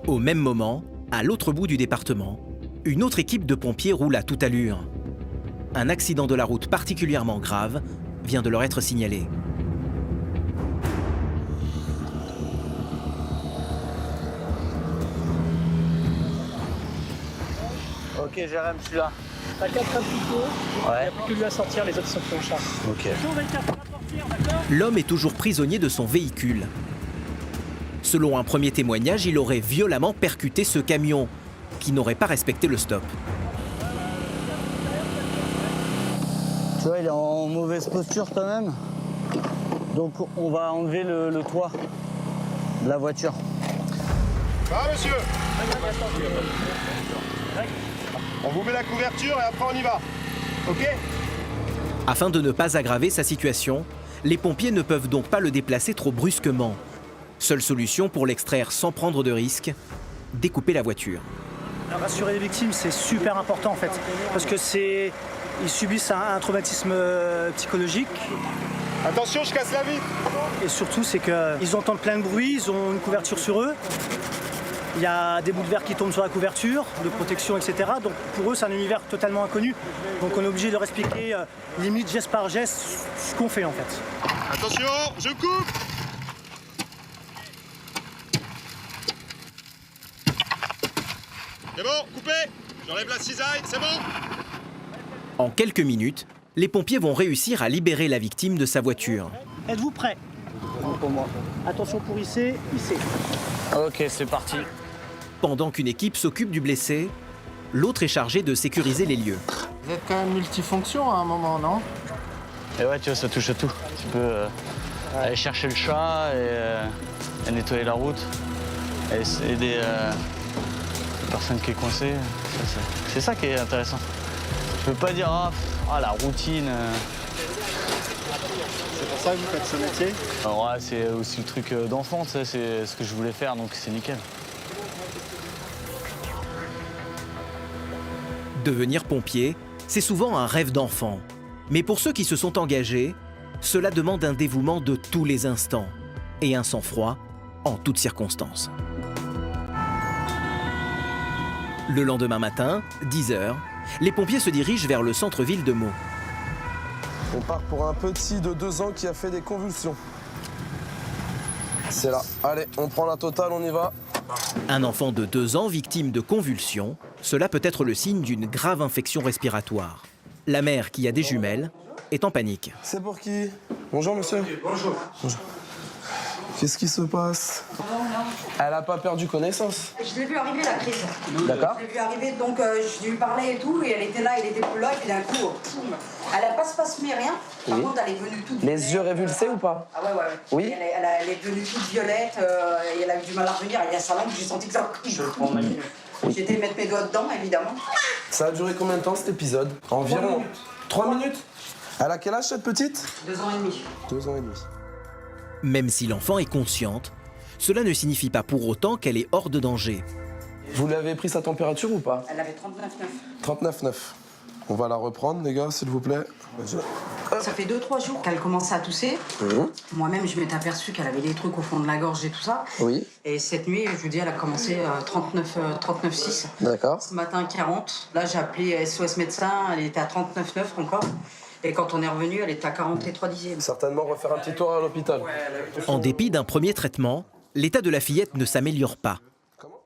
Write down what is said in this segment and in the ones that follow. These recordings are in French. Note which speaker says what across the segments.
Speaker 1: Au même moment, à l'autre bout du département, une autre équipe de pompiers roule à toute allure. Un accident de la route particulièrement grave vient de leur être signalé.
Speaker 2: Ok, Jérém, je suis là.
Speaker 3: T'as 4 impliqués, il n'y a plus que lui à sortir, les autres sont pris en charge.
Speaker 2: Ok.
Speaker 3: On va être à sortir, d'accord ?
Speaker 1: L'homme est toujours prisonnier de son véhicule. Selon un premier témoignage, il aurait violemment percuté ce camion, qui n'aurait pas respecté le stop.
Speaker 2: Tu vois, il est en mauvaise posture quand même. Donc on va enlever le toit de la voiture.
Speaker 4: Ah, monsieur! On vous met la couverture et après on y va. Ok?
Speaker 1: Afin de ne pas aggraver sa situation, les pompiers ne peuvent donc pas le déplacer trop brusquement. Seule solution pour l'extraire sans prendre de risque, découper la voiture.
Speaker 3: Rassurer les victimes, c'est super important en fait, parce que ils subissent un traumatisme psychologique.
Speaker 4: Attention, je casse la vitre.
Speaker 3: Et surtout, c'est qu'ils entendent plein de bruit, ils ont une couverture sur eux. Il y a des bouts de verre qui tombent sur la couverture, de protection, etc. Donc pour eux, c'est un univers totalement inconnu. Donc on est obligé de leur expliquer, limite geste par geste, ce qu'on fait en fait.
Speaker 4: Attention, je coupe. C'est bon, coupé. J'enlève la cisaille, c'est bon.
Speaker 1: En quelques minutes, les pompiers vont réussir à libérer la victime de sa voiture.
Speaker 3: Êtes-vous prêts ?
Speaker 2: Pour moi.
Speaker 3: Attention pour hisser, hisser.
Speaker 2: Ok, c'est parti.
Speaker 1: Pendant qu'une équipe s'occupe du blessé, l'autre est chargée de sécuriser les lieux.
Speaker 5: Vous êtes quand même multifonction à un moment, non?
Speaker 2: Et ouais, tu vois, ça touche à tout. Tu peux aller chercher le chat et nettoyer la route. Et aider la personne qui est coincée. C'est ça qui est intéressant. Tu peux pas dire, la routine.
Speaker 5: C'est pour ça que vous faites ce métier?
Speaker 2: Alors, ouais, c'est aussi le truc d'enfant, tu sais, c'est ce que je voulais faire, donc c'est nickel.
Speaker 1: Devenir pompier, c'est souvent un rêve d'enfant. Mais pour ceux qui se sont engagés, cela demande un dévouement de tous les instants et un sang-froid en toutes circonstances. Le lendemain matin, 10h, les pompiers se dirigent vers le centre-ville de Meaux.
Speaker 6: On part pour un petit de 2 ans qui a fait des convulsions. C'est là. Allez, on prend la totale, on y va.
Speaker 1: Un enfant de 2 ans victime de convulsions, cela peut être le signe d'une grave infection respiratoire. La mère, qui a des jumelles, est en panique.
Speaker 6: C'est pour qui? Bonjour, monsieur. Bonjour. Bonjour. Qu'est-ce qui se passe? Elle n'a pas perdu connaissance.
Speaker 7: Je l'ai vu arriver la crise.
Speaker 6: D'accord.
Speaker 7: Je l'ai vu arriver, donc je lui parlais et tout, et elle était là, elle était plus là, et puis d'un coup, poum. Elle n'a pas spasmé rien. Par contre, elle est venue toute violette.
Speaker 6: Les yeux révulsés ou pas?
Speaker 7: Ah ouais.
Speaker 6: Oui.
Speaker 7: Elle est devenue toute violette, et elle a eu du mal à revenir. Il y a sa langue, j'ai senti que ça. J'ai été mettre mes doigts dedans, évidemment.
Speaker 6: Ça a duré combien de temps cet épisode? Environ 3 minutes. Elle a quel âge cette petite?
Speaker 7: 2 ans et demi.
Speaker 6: 2 ans et demi.
Speaker 1: Même si l'enfant est consciente, cela ne signifie pas pour autant qu'elle est hors de danger.
Speaker 6: Vous lui avez pris sa température ou pas?
Speaker 7: Elle avait 39,9.
Speaker 6: 39,9. On va la reprendre, les gars, s'il vous plaît.
Speaker 7: Ça fait 2-3 jours qu'elle commençait à tousser. Moi-même, je m'étais aperçu qu'elle avait des trucs au fond de la gorge et tout ça.
Speaker 6: Oui.
Speaker 7: Et cette nuit, je vous dis, elle a commencé 39,6.
Speaker 6: D'accord.
Speaker 7: Ce matin, 40. Là, j'ai appelé SOS médecin, elle était à 39,9 encore. Et quand on est revenu, elle était à 43 dixièmes.
Speaker 6: Certainement refaire un petit tour à l'hôpital.
Speaker 1: En dépit d'un premier traitement, l'état de la fillette ne s'améliore pas.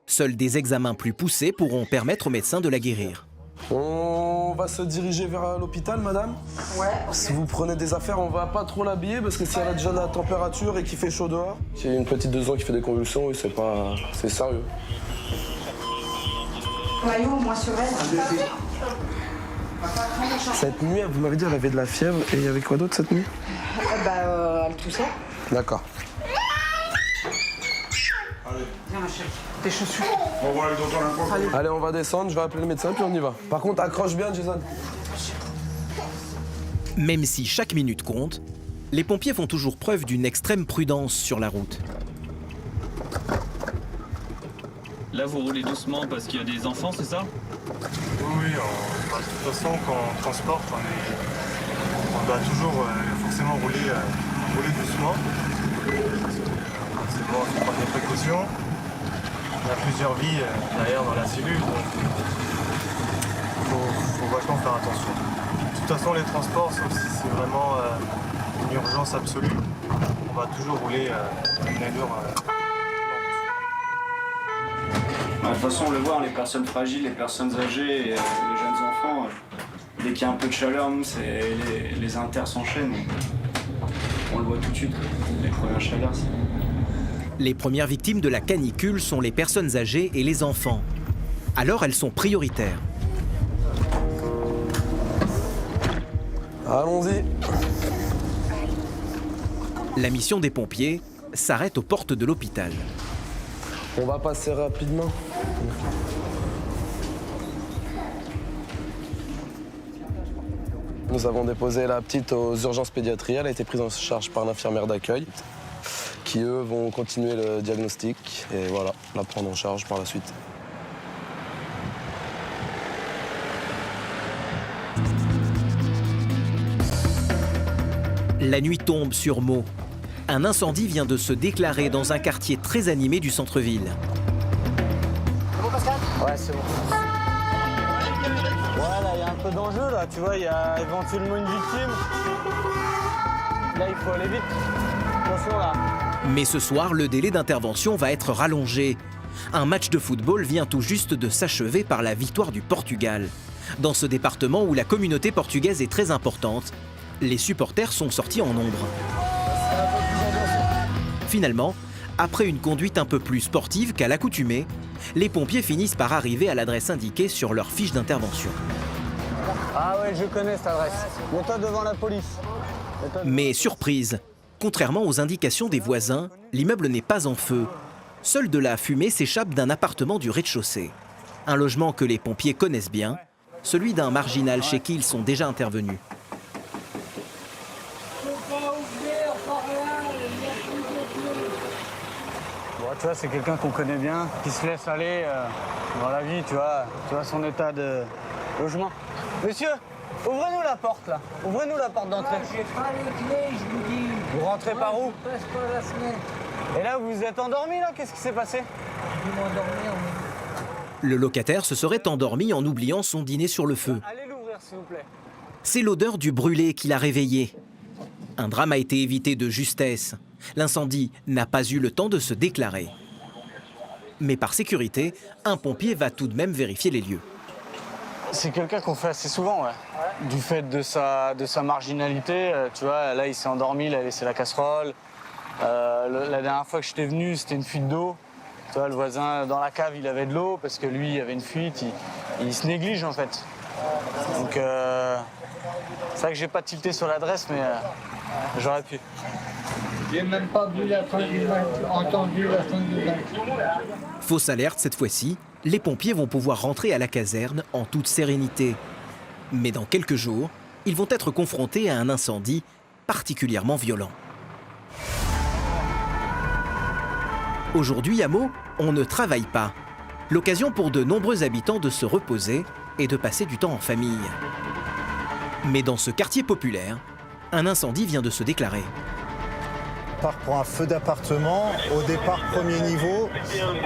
Speaker 1: Seuls des examens plus poussés pourront permettre au médecin de la guérir.
Speaker 6: On va se diriger vers l'hôpital, madame.
Speaker 7: Ouais.
Speaker 6: Si vous prenez des affaires, on va pas trop l'habiller parce que si elle a déjà la température et qu'il fait chaud dehors. Si une petite de 2 ans qui fait des convulsions, oui, c'est sérieux.
Speaker 7: Maillot, moi sur elle.
Speaker 6: Cette nuit, vous m'avez dit, elle avait de la fièvre et il y avait quoi d'autre cette nuit?
Speaker 7: Elle toussait.
Speaker 6: D'accord.
Speaker 7: Viens, ma chérie. Tes chaussures.
Speaker 6: Allez, on va descendre, je vais appeler le médecin puis on y va. Par contre, accroche bien, Jason.
Speaker 1: Même si chaque minute compte, les pompiers font toujours preuve d'une extrême prudence sur la route.
Speaker 8: Là, vous roulez doucement parce qu'il y a des enfants, c'est ça?
Speaker 9: Oui, de toute façon, quand on transporte, on doit toujours forcément rouler doucement. C'est bon, il faut prendre des précautions. Il y a plusieurs vies derrière dans la cellule, donc faut vachement faire attention. De toute façon, les transports, sauf si c'est vraiment une urgence absolue, on va toujours rouler à une allure lente.
Speaker 10: De toute façon, on le voit, les personnes fragiles, les personnes âgées et les jeunes enfants, dès qu'il y a un peu de chaleur, nous, les inters s'enchaînent. On le voit tout de suite, les premières chaleurs.
Speaker 1: Les premières victimes de la canicule sont les personnes âgées et les enfants. Alors elles sont prioritaires.
Speaker 6: Allons-y.
Speaker 1: La mission des pompiers s'arrête aux portes de l'hôpital.
Speaker 6: On va passer rapidement. Nous avons déposé la petite aux urgences pédiatrie. Elle a été prise en charge par l'infirmière d'accueil, qui eux vont continuer le diagnostic et voilà, la prendre en charge par la suite.
Speaker 1: La nuit tombe sur Meaux. Un incendie vient de se déclarer dans un quartier très animé du centre-ville.
Speaker 2: C'est bon, Pascal? Ouais, c'est bon. Ouais, là, il y a un peu d'enjeu, là. Tu vois, il y a éventuellement une victime. Là, il faut aller vite. Attention, là.
Speaker 1: Mais ce soir, le délai d'intervention va être rallongé. Un match de football vient tout juste de s'achever par la victoire du Portugal. Dans ce département où la communauté portugaise est très importante, les supporters sont sortis en nombre. Finalement, après une conduite un peu plus sportive qu'à l'accoutumée, les pompiers finissent par arriver à l'adresse indiquée sur leur fiche d'intervention.
Speaker 2: Ah ouais, je connais cette adresse. Mets-toi devant la police.
Speaker 1: Mais surprise, contrairement aux indications des voisins, l'immeuble n'est pas en feu. Seule de la fumée s'échappe d'un appartement du rez-de-chaussée. Un logement que les pompiers connaissent bien, celui d'un marginal chez qui ils sont déjà intervenus.
Speaker 2: Tu vois, c'est quelqu'un qu'on connaît bien, qui se laisse aller dans la vie, tu vois son état de logement. Monsieur, ouvrez-nous la porte, là. Ouvrez-nous la porte d'entrée.
Speaker 11: J'ai pas les clés, je vous dis.
Speaker 2: Vous rentrez par où?
Speaker 11: Je passe par la fenêtre.
Speaker 2: Et là, vous êtes endormi, là? Qu'est-ce qui s'est passé?
Speaker 11: Je vais m'endormir, mais...
Speaker 1: Le locataire se serait endormi en oubliant son dîner sur le feu.
Speaker 2: Allez l'ouvrir, s'il vous plaît.
Speaker 1: C'est l'odeur du brûlé qui l'a réveillé. Un drame a été évité de justesse. L'incendie n'a pas eu le temps de se déclarer. Mais par sécurité, un pompier va tout de même vérifier les lieux.
Speaker 2: C'est quelqu'un qu'on fait assez souvent, ouais. Du fait de sa marginalité, tu vois, là il s'est endormi, il a laissé la casserole. La dernière fois que j'étais venu, c'était une fuite d'eau. Tu vois, le voisin dans la cave, il avait de l'eau parce que lui, il avait une fuite. Il se néglige en fait. Donc c'est vrai que j'ai pas tilté sur l'adresse, mais j'aurais pu.
Speaker 11: J'ai même pas vu la fin du match, entendu la fin du match.
Speaker 1: Fausse alerte cette fois-ci, les pompiers vont pouvoir rentrer à la caserne en toute sérénité. Mais dans quelques jours, ils vont être confrontés à un incendie particulièrement violent. Aujourd'hui à Meaux, on ne travaille pas. L'occasion pour de nombreux habitants de se reposer et de passer du temps en famille. Mais dans ce quartier populaire, un incendie vient de se déclarer.
Speaker 5: On part pour un feu d'appartement, au départ premier niveau,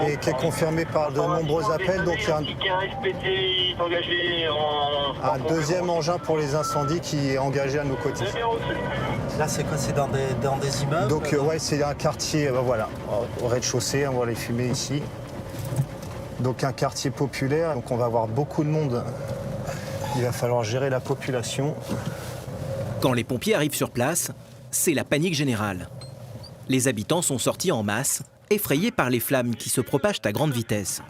Speaker 5: et qui est confirmé par de nombreux appels. Donc il y a un deuxième engin pour les incendies qui est engagé à nos côtés.
Speaker 12: Là c'est quoi? C'est dans des immeubles?
Speaker 5: Donc ouais, c'est un quartier, voilà, au rez-de-chaussée, on voit les fumées ici. Donc un quartier populaire, donc on va avoir beaucoup de monde. Il va falloir gérer la population.
Speaker 1: Quand les pompiers arrivent sur place, c'est la panique générale. Les habitants sont sortis en masse, effrayés par les flammes qui se propagent à grande vitesse.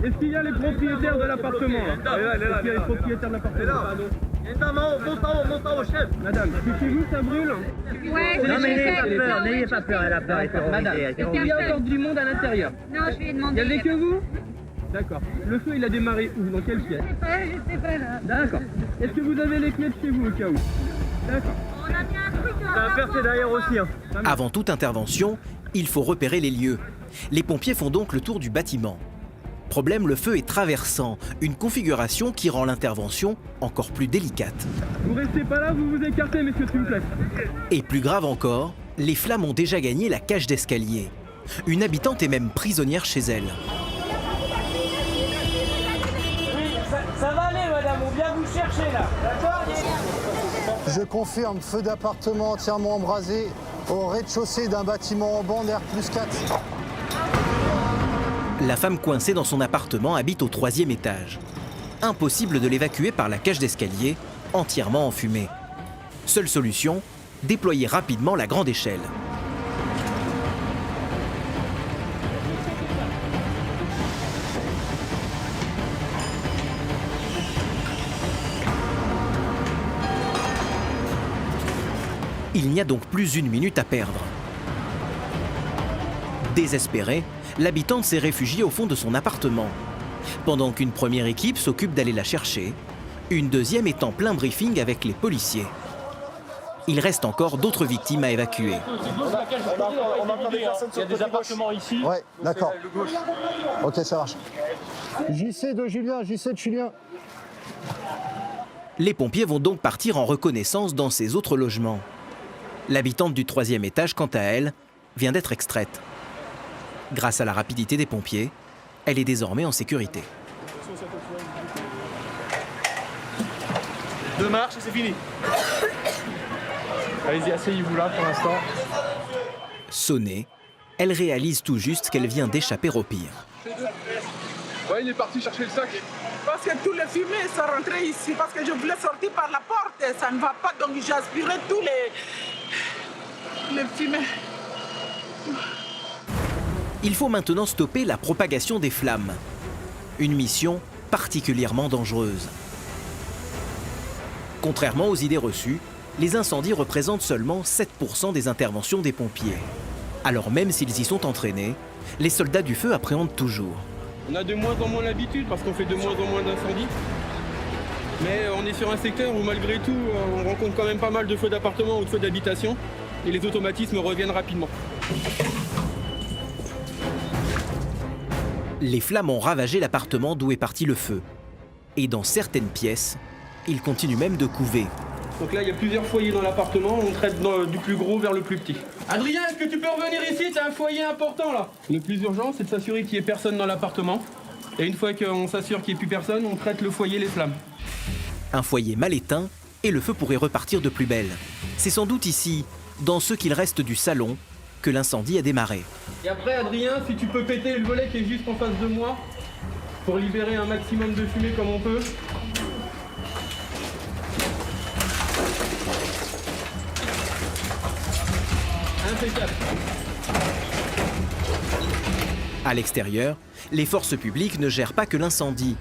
Speaker 13: Est-ce qu'il y a les propriétaires de l'appartement? Est-ce qu'il y a les propriétaires de l'appartement? Monte en haut, chef. Madame, c'est chez vous, ça brûle?
Speaker 11: Ouais,
Speaker 13: non mais n'ayez pas peur, elle a peur. Madame, est-ce qu'il y a encore du monde à l'intérieur?
Speaker 11: Non, je lui ai demandé.
Speaker 13: Il n'y avait que vous? D'accord. Le feu, il a démarré où? Dans quelle pièce?
Speaker 11: Je sais pas là.
Speaker 13: D'accord. Est-ce que vous avez les clés de chez vous au cas où? D'accord.
Speaker 11: On a mis un truc
Speaker 13: Ça va percer derrière aussi. Hein.
Speaker 1: Avant toute intervention, il faut repérer les lieux. Les pompiers font donc le tour du bâtiment. Problème, le feu est traversant, une configuration qui rend l'intervention encore plus délicate.
Speaker 13: Vous restez pas là, vous vous écartez, messieurs, s'il vous plaît.
Speaker 1: Et plus grave encore, les flammes ont déjà gagné la cage d'escalier. Une habitante est même prisonnière chez elle.
Speaker 13: Ça va aller, madame, on vient vous chercher là, d'accord?
Speaker 5: Je confirme, feu d'appartement entièrement embrasé au rez-de-chaussée d'un bâtiment en bande R+4.
Speaker 1: La femme coincée dans son appartement habite au 3e étage. Impossible de l'évacuer par la cage d'escalier, entièrement enfumée. Seule solution, déployer rapidement la grande échelle. Il n'y a donc plus une minute à perdre. Désespérée, l'habitante s'est réfugiée au fond de son appartement. Pendant qu'une première équipe s'occupe d'aller la chercher, une deuxième est en plein briefing avec les policiers. Il reste encore d'autres victimes à évacuer.
Speaker 13: Il y a des appartements ici.
Speaker 5: Ouais, d'accord. Ok, ça marche. JC de Julien, JC de Julien.
Speaker 1: Les pompiers vont donc partir en reconnaissance dans ces autres logements. L'habitante du 3e étage, quant à elle, vient d'être extraite. Grâce à la rapidité des pompiers, elle est désormais en sécurité.
Speaker 13: 2 marches et c'est fini. Allez-y, asseyez-vous là pour l'instant.
Speaker 1: Sonnée, elle réalise tout juste qu'elle vient d'échapper au pire.
Speaker 13: Ouais, il est parti chercher le sac.
Speaker 14: Parce que tous les fumées sont rentrés ici, parce que je voulais sortir par la porte et ça ne va pas, donc j'ai aspiré tous les fumées.
Speaker 1: Il faut maintenant stopper la propagation des flammes. Une mission particulièrement dangereuse. Contrairement aux idées reçues, les incendies représentent seulement 7% des interventions des pompiers. Alors même s'ils y sont entraînés, les soldats du feu appréhendent toujours.
Speaker 13: On a de moins en moins l'habitude parce qu'on fait de moins en moins d'incendies. Mais on est sur un secteur où malgré tout, on rencontre quand même pas mal de feux d'appartement ou de feux d'habitation. Et les automatismes reviennent rapidement.
Speaker 1: Les flammes ont ravagé l'appartement d'où est parti le feu. Et dans certaines pièces, il continue même de couver.
Speaker 13: Donc là, il y a plusieurs foyers dans l'appartement. On traite du plus gros vers le plus petit. Adrien, est-ce que tu peux revenir ici? C'est un foyer important là. Le plus urgent, c'est de s'assurer qu'il n'y ait personne dans l'appartement. Et une fois qu'on s'assure qu'il n'y ait plus personne, on traite le foyer, les flammes.
Speaker 1: Un foyer mal éteint et le feu pourrait repartir de plus belle. C'est sans doute ici, dans ce qu'il reste du salon, que l'incendie a démarré.
Speaker 13: Et après, Adrien, si tu peux péter le volet qui est juste en face de moi, pour libérer un maximum de fumée comme on peut. Impeccable.
Speaker 1: À l'extérieur, les forces publiques ne gèrent pas que l'incendie.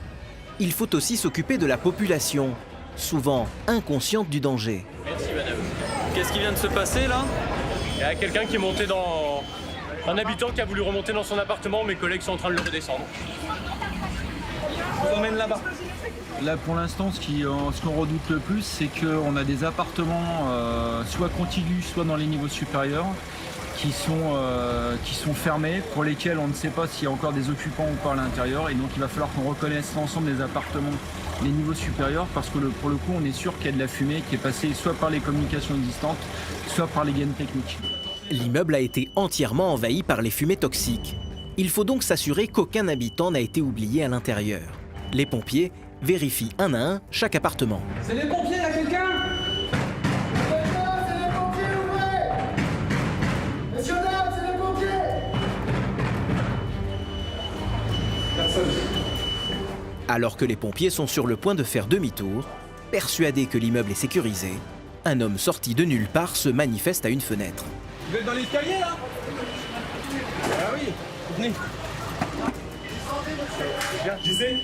Speaker 1: Il faut aussi s'occuper de la population, souvent inconsciente du danger.
Speaker 8: Merci madame. Qu'est-ce qui vient de se passer là? Il y a quelqu'un qui est monté dans... Un habitant qui a voulu remonter dans son appartement, mes collègues sont en train de le redescendre. Je vous emmène là-bas.
Speaker 15: Là pour l'instant, ce qu'on redoute le plus, c'est qu'on a des appartements soit contigus, soit dans les niveaux supérieurs, qui sont fermés, pour lesquels on ne sait pas s'il y a encore des occupants ou pas à l'intérieur. Et donc il va falloir qu'on reconnaisse l'ensemble des appartements, les niveaux supérieurs, parce que pour le coup, on est sûr qu'il y a de la fumée qui est passée soit par les communications existantes, soit par les gaines techniques.
Speaker 1: L'immeuble a été entièrement envahi par les fumées toxiques. Il faut donc s'assurer qu'aucun habitant n'a été oublié à l'intérieur. Les pompiers vérifient un à un chaque appartement.
Speaker 13: C'est les pompiers, là, quelqu'un?
Speaker 14: C'est les pompiers, ouvrez! Messieurs, dames, c'est les pompiers!
Speaker 13: Personne.
Speaker 1: Alors que les pompiers sont sur le point de faire demi-tour, persuadés que l'immeuble est sécurisé, un homme sorti de nulle part se manifeste à une fenêtre.
Speaker 13: Vous êtes dans l'escalier là? Ah oui, venez.
Speaker 9: Tu sais,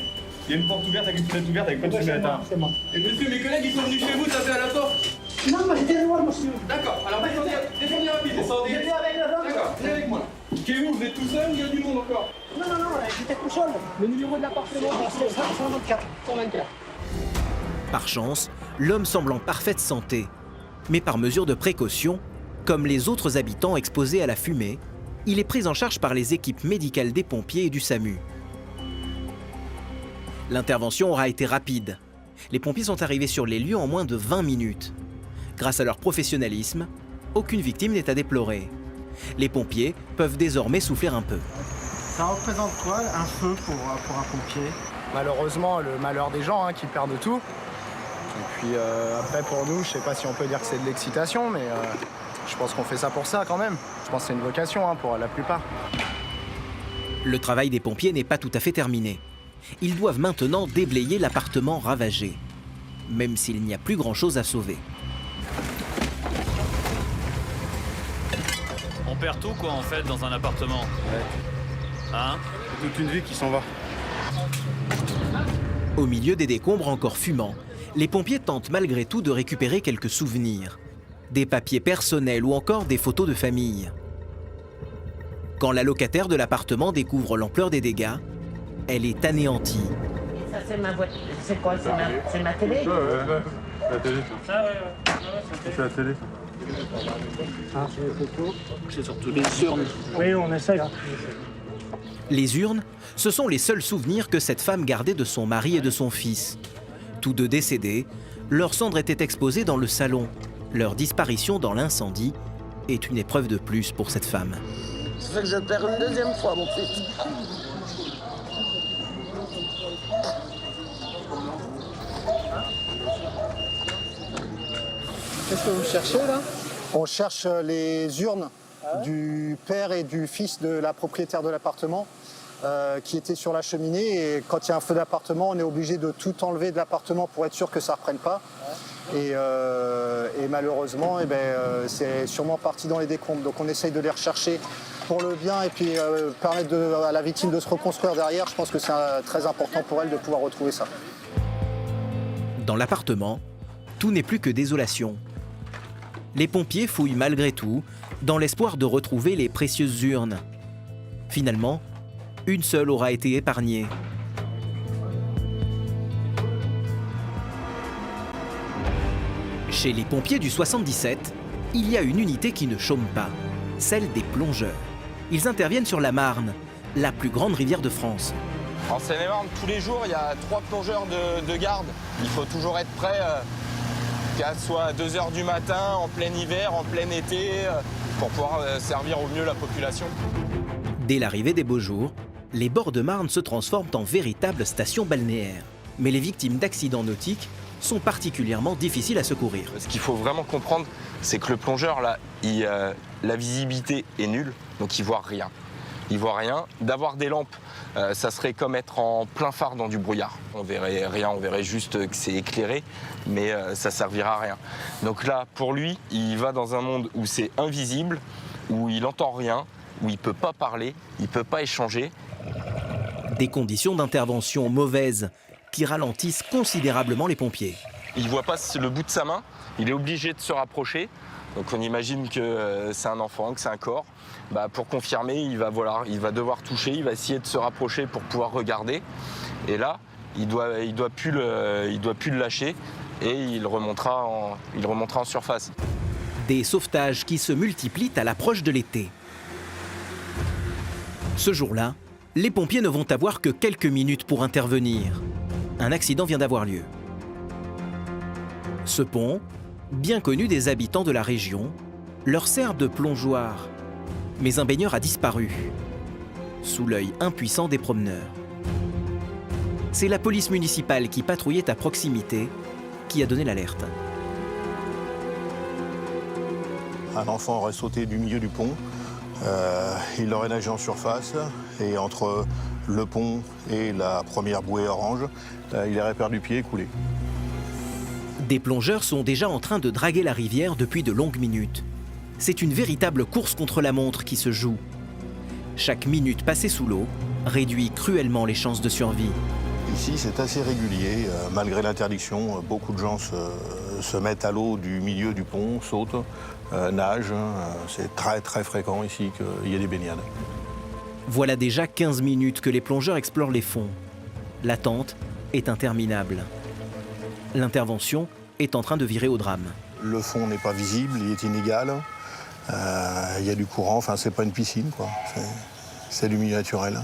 Speaker 9: il y a une porte ouverte avec une fenêtre ouverte avec pas de fumée à l'intérieur.
Speaker 13: Et monsieur, mes collègues ils sont venus chez vous taper à la porte?
Speaker 14: Non, mais j'étais loin, monsieur.
Speaker 13: D'accord, alors descendez rapide, descendez. D'accord, venez avec moi. Kevin, vous êtes tout seul ou il y a du monde encore?
Speaker 14: Non, j'étais tout seul. Le numéro de l'appartement, c'est 124. 124.
Speaker 1: Par chance, l'homme semble en parfaite santé. Mais par mesure de précaution, comme les autres habitants exposés à la fumée, il est pris en charge par les équipes médicales des pompiers et du SAMU. L'intervention aura été rapide. Les pompiers sont arrivés sur les lieux en moins de 20 minutes. Grâce à leur professionnalisme, aucune victime n'est à déplorer. Les pompiers peuvent désormais souffler un peu.
Speaker 12: Ça représente quoi un feu pour un pompier?
Speaker 16: Malheureusement, le malheur des gens qui perdent tout. Et puis après, pour nous, je sais pas si on peut dire que c'est de l'excitation, mais je pense qu'on fait ça pour ça quand même. Je pense que c'est une vocation pour la plupart.
Speaker 1: Le travail des pompiers n'est pas tout à fait terminé. Ils doivent maintenant déblayer l'appartement ravagé, même s'il n'y a plus grand-chose à sauver.
Speaker 8: On perd tout quoi en fait dans un appartement. Hein?
Speaker 9: C'est toute une vie qui s'en va.
Speaker 1: Au milieu des décombres encore fumants, les pompiers tentent malgré tout de récupérer quelques souvenirs. Des papiers personnels ou encore des photos de famille. Quand la locataire de l'appartement découvre l'ampleur des dégâts, elle est anéantie.
Speaker 17: Ça c'est ma voiture. C'est quoi? C'est ma télé?
Speaker 9: La télé. C'est la télé.
Speaker 3: C'est surtout les urnes. Oui, on essaye.
Speaker 1: Les urnes, ce sont les seuls souvenirs que cette femme gardait de son mari et de son fils. Tous deux décédés, leurs cendres étaient exposées dans le salon. Leur disparition dans l'incendie est une épreuve de plus pour cette femme.
Speaker 17: Ça fait que je perds une deuxième fois, mon fils.
Speaker 12: Qu'est-ce que vous cherchez là?
Speaker 5: On cherche les urnes du père et du fils de la propriétaire de l'appartement qui étaient sur la cheminée. Et quand il y a un feu d'appartement, on est obligé de tout enlever de l'appartement pour être sûr que ça ne reprenne pas. Et malheureusement, c'est sûrement parti dans les décombres. Donc on essaye de les rechercher pour le bien et puis permettre à la victime de se reconstruire derrière. Je pense que c'est très important pour elle de pouvoir retrouver ça.
Speaker 1: Dans l'appartement, tout n'est plus que désolation. Les pompiers fouillent malgré tout, dans l'espoir de retrouver les précieuses urnes. Finalement, une seule aura été épargnée. Chez les pompiers du 77, il y a une unité qui ne chôme pas, celle des plongeurs. Ils interviennent sur la Marne, la plus grande rivière de France.
Speaker 18: En Seine-et-Marne, tous les jours, il y a 3 plongeurs de garde. Il faut toujours être prêt, qu'à soit à 2 h du matin, en plein hiver, en plein été, pour pouvoir servir au mieux la population.
Speaker 1: Dès l'arrivée des beaux jours, les bords de Marne se transforment en véritables stations balnéaires. Mais les victimes d'accidents nautiques sont particulièrement difficiles à secourir.
Speaker 18: Ce qu'il faut vraiment comprendre, c'est que le plongeur, là, la visibilité est nulle, donc il ne voit rien. Il ne voit rien. D'avoir des lampes, ça serait comme être en plein phare dans du brouillard. On verrait rien, on verrait juste que c'est éclairé, mais ça ne servira à rien. Donc là, pour lui, il va dans un monde où c'est invisible, où il n'entend rien, où il ne peut pas parler, il ne peut pas échanger.
Speaker 1: Des conditions d'intervention mauvaises qui ralentissent considérablement les pompiers.
Speaker 18: Il ne voit pas le bout de sa main, il est obligé de se rapprocher. Donc on imagine que c'est un enfant, que c'est un corps. Pour confirmer, il va devoir toucher, il va essayer de se rapprocher pour pouvoir regarder. Et là, il doit plus le lâcher et il remontera en surface.
Speaker 1: Des sauvetages qui se multiplient à l'approche de l'été. Ce jour-là, les pompiers ne vont avoir que quelques minutes pour intervenir. Un accident vient d'avoir lieu. Ce pont, bien connu des habitants de la région, leur sert de plongeoir. Mais un baigneur a disparu, sous l'œil impuissant des promeneurs. C'est la police municipale qui patrouillait à proximité qui a donné l'alerte.
Speaker 19: Un enfant aurait sauté du milieu du pont, il aurait nagé en surface et entre le pont et la première bouée orange, il aurait perdu pied et coulé.
Speaker 1: Des plongeurs sont déjà en train de draguer la rivière depuis de longues minutes. C'est une véritable course contre la montre qui se joue. Chaque minute passée sous l'eau réduit cruellement les chances de survie.
Speaker 19: Ici, c'est assez régulier. Malgré l'interdiction, beaucoup de gens se mettent à l'eau du milieu du pont, sautent, nagent. C'est très très fréquent ici qu'il y ait des baignades.
Speaker 1: Voilà déjà 15 minutes que les plongeurs explorent les fonds. L'attente est interminable. L'intervention est en train de virer au drame.
Speaker 19: Le fond n'est pas visible, il est inégal. Il y a du courant, enfin c'est pas une piscine, quoi. C'est du milieu naturel.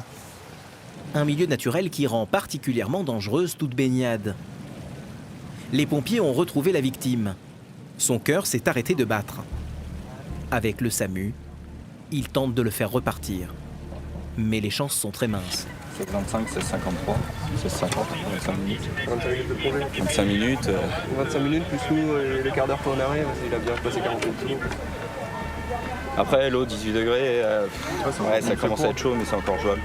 Speaker 1: Un milieu naturel qui rend particulièrement dangereuse toute baignade. Les pompiers ont retrouvé la victime. Son cœur s'est arrêté de battre. Avec le SAMU, ils tentent de le faire repartir. Mais les chances sont très minces.
Speaker 20: C'est 25, c'est 53, c'est 50, 25 minutes. 25 minutes.
Speaker 21: 25 minutes plus nous, le quart d'heure qu'on arrive, il a bien passé 40 minutes.
Speaker 20: Après, l'eau, 18 degrés, ça commence à être chaud, mais c'est encore jouable.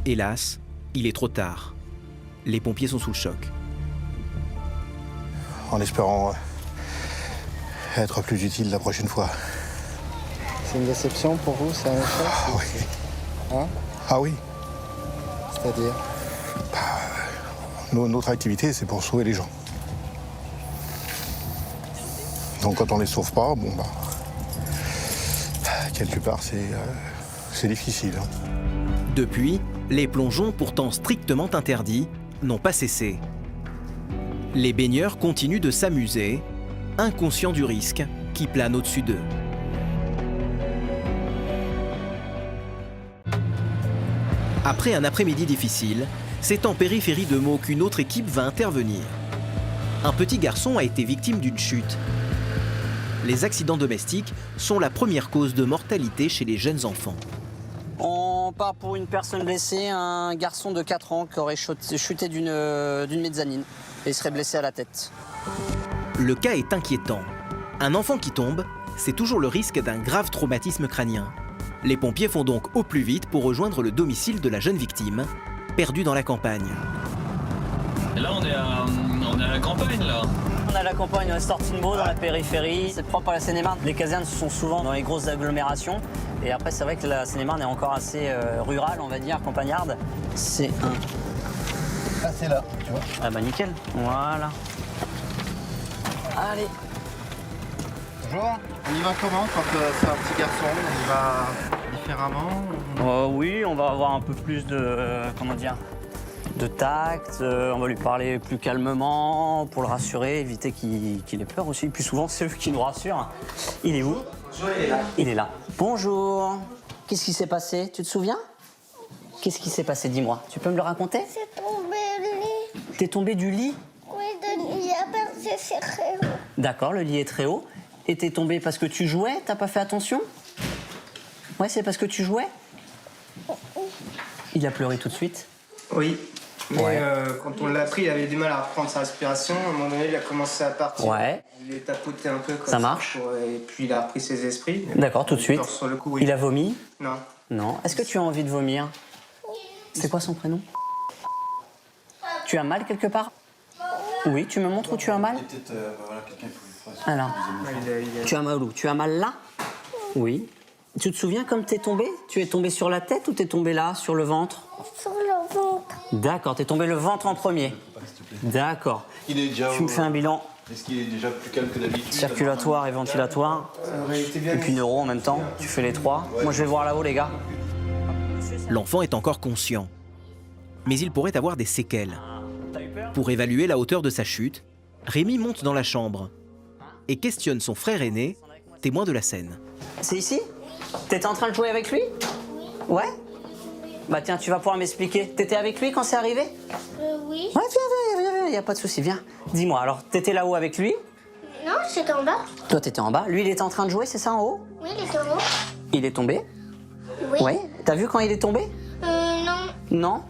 Speaker 1: Hélas, il est trop tard. Les pompiers sont sous le choc.
Speaker 19: En espérant être plus utile la prochaine fois.
Speaker 16: C'est une déception pour vous, c'est un échec?
Speaker 19: Ah oui.
Speaker 16: Hein?
Speaker 19: Ah oui.
Speaker 16: C'est-à-dire?
Speaker 19: Notre activité, c'est pour sauver les gens. Donc quand on les sauve pas, bon bah, quelque part c'est difficile.
Speaker 1: Depuis, les plongeons, pourtant strictement interdits, n'ont pas cessé. Les baigneurs continuent de s'amuser, inconscients du risque qui plane au-dessus d'eux. Après un après-midi difficile, c'est en périphérie de Meaux qu'une autre équipe va intervenir. Un petit garçon a été victime d'une chute. Les accidents domestiques sont la première cause de mortalité chez les jeunes enfants.
Speaker 22: On part pour une personne blessée, un garçon de 4 ans qui aurait chuté d'une mezzanine et serait blessé à la tête.
Speaker 1: Le cas est inquiétant. Un enfant qui tombe, c'est toujours le risque d'un grave traumatisme crânien. Les pompiers font donc au plus vite pour rejoindre le domicile de la jeune victime, perdue dans la campagne.
Speaker 15: Et là, on est à la campagne, là.
Speaker 22: On est à la campagne, on est sorti de Meaux, dans la périphérie. C'est propre à la Seine-et-Marne. Les casernes sont souvent dans les grosses agglomérations. Et après, c'est vrai que la Seine-et-Marne est encore assez rurale, on va dire, campagnarde. C'est un...
Speaker 16: Ah, c'est là, tu vois.
Speaker 22: Ah bah nickel, voilà. Allez.
Speaker 12: Bonjour. On y va comment quand c'est un petit garçon? On y va différemment?
Speaker 22: Oui, on va avoir un peu plus de... comment dire, de tact. On va lui parler plus calmement pour le rassurer, éviter qu'il ait peur aussi. Plus souvent, c'est eux qui nous rassurent. Il est où?
Speaker 12: Bonjour, il est là.
Speaker 22: Il est là. Bonjour. Qu'est-ce qui s'est passé? Tu te souviens? Qu'est-ce qui s'est passé? Dis-moi. Tu peux me le raconter?
Speaker 23: C'est tombé du lit.
Speaker 22: T'es tombé du lit?
Speaker 23: Oui, de lit à percer, c'est très haut.
Speaker 22: D'accord, le lit est très haut. Et t'es tombé parce que tu jouais? T'as pas fait attention? Ouais, c'est parce que tu jouais? Il a pleuré tout de suite?
Speaker 12: Oui. Mais
Speaker 22: Ouais.
Speaker 12: quand on l'a pris, il avait du mal à reprendre sa respiration. À un moment donné, il a commencé à partir.
Speaker 22: Ouais.
Speaker 12: Il est tapoté un peu comme
Speaker 22: Ça marche.
Speaker 12: Et puis il a repris ses esprits.
Speaker 22: D'accord, tout de suite.
Speaker 12: Sur le coup, oui.
Speaker 22: Il a vomi?
Speaker 12: Non.
Speaker 22: Non. Est-ce que tu as envie de vomir? C'est quoi son prénom? Tu as mal quelque part? Oui, tu me montres où tu as mal? Alors, tu as mal où? Tu as mal là? Oui. Tu te souviens comme t'es tombé? Tu es tombé sur la tête ou t'es tombé là, sur le ventre?
Speaker 23: Sur le ventre.
Speaker 22: D'accord, t'es tombé le ventre en premier. D'accord. Tu me fais un bilan
Speaker 19: Est-ce qu'il est déjà plus calme que d'habitude?
Speaker 22: circulatoire et ventilatoire, et puis neuro en même temps. Tu fais les trois. Moi, je vais voir là-haut, les gars.
Speaker 1: L'enfant est encore conscient. Mais il pourrait avoir des séquelles. Pour évaluer la hauteur de sa chute, Rémi monte dans la chambre et questionne son frère aîné, témoin de la scène.
Speaker 22: C'est ici? T'étais en train de jouer avec lui? Ouais? Bah tiens, tu vas pouvoir m'expliquer. T'étais avec lui quand c'est arrivé?
Speaker 23: Oui.
Speaker 22: Ouais, viens, y a pas de souci, viens. Dis-moi, alors, t'étais là-haut avec lui?
Speaker 23: Non, j'étais en bas.
Speaker 22: Toi, t'étais en bas. Lui, il était en train de jouer, c'est ça, en haut?
Speaker 23: Oui, il était en haut.
Speaker 22: Il est tombé?
Speaker 23: Oui.
Speaker 22: Ouais. T'as vu quand il est tombé?
Speaker 23: Non.
Speaker 22: Non?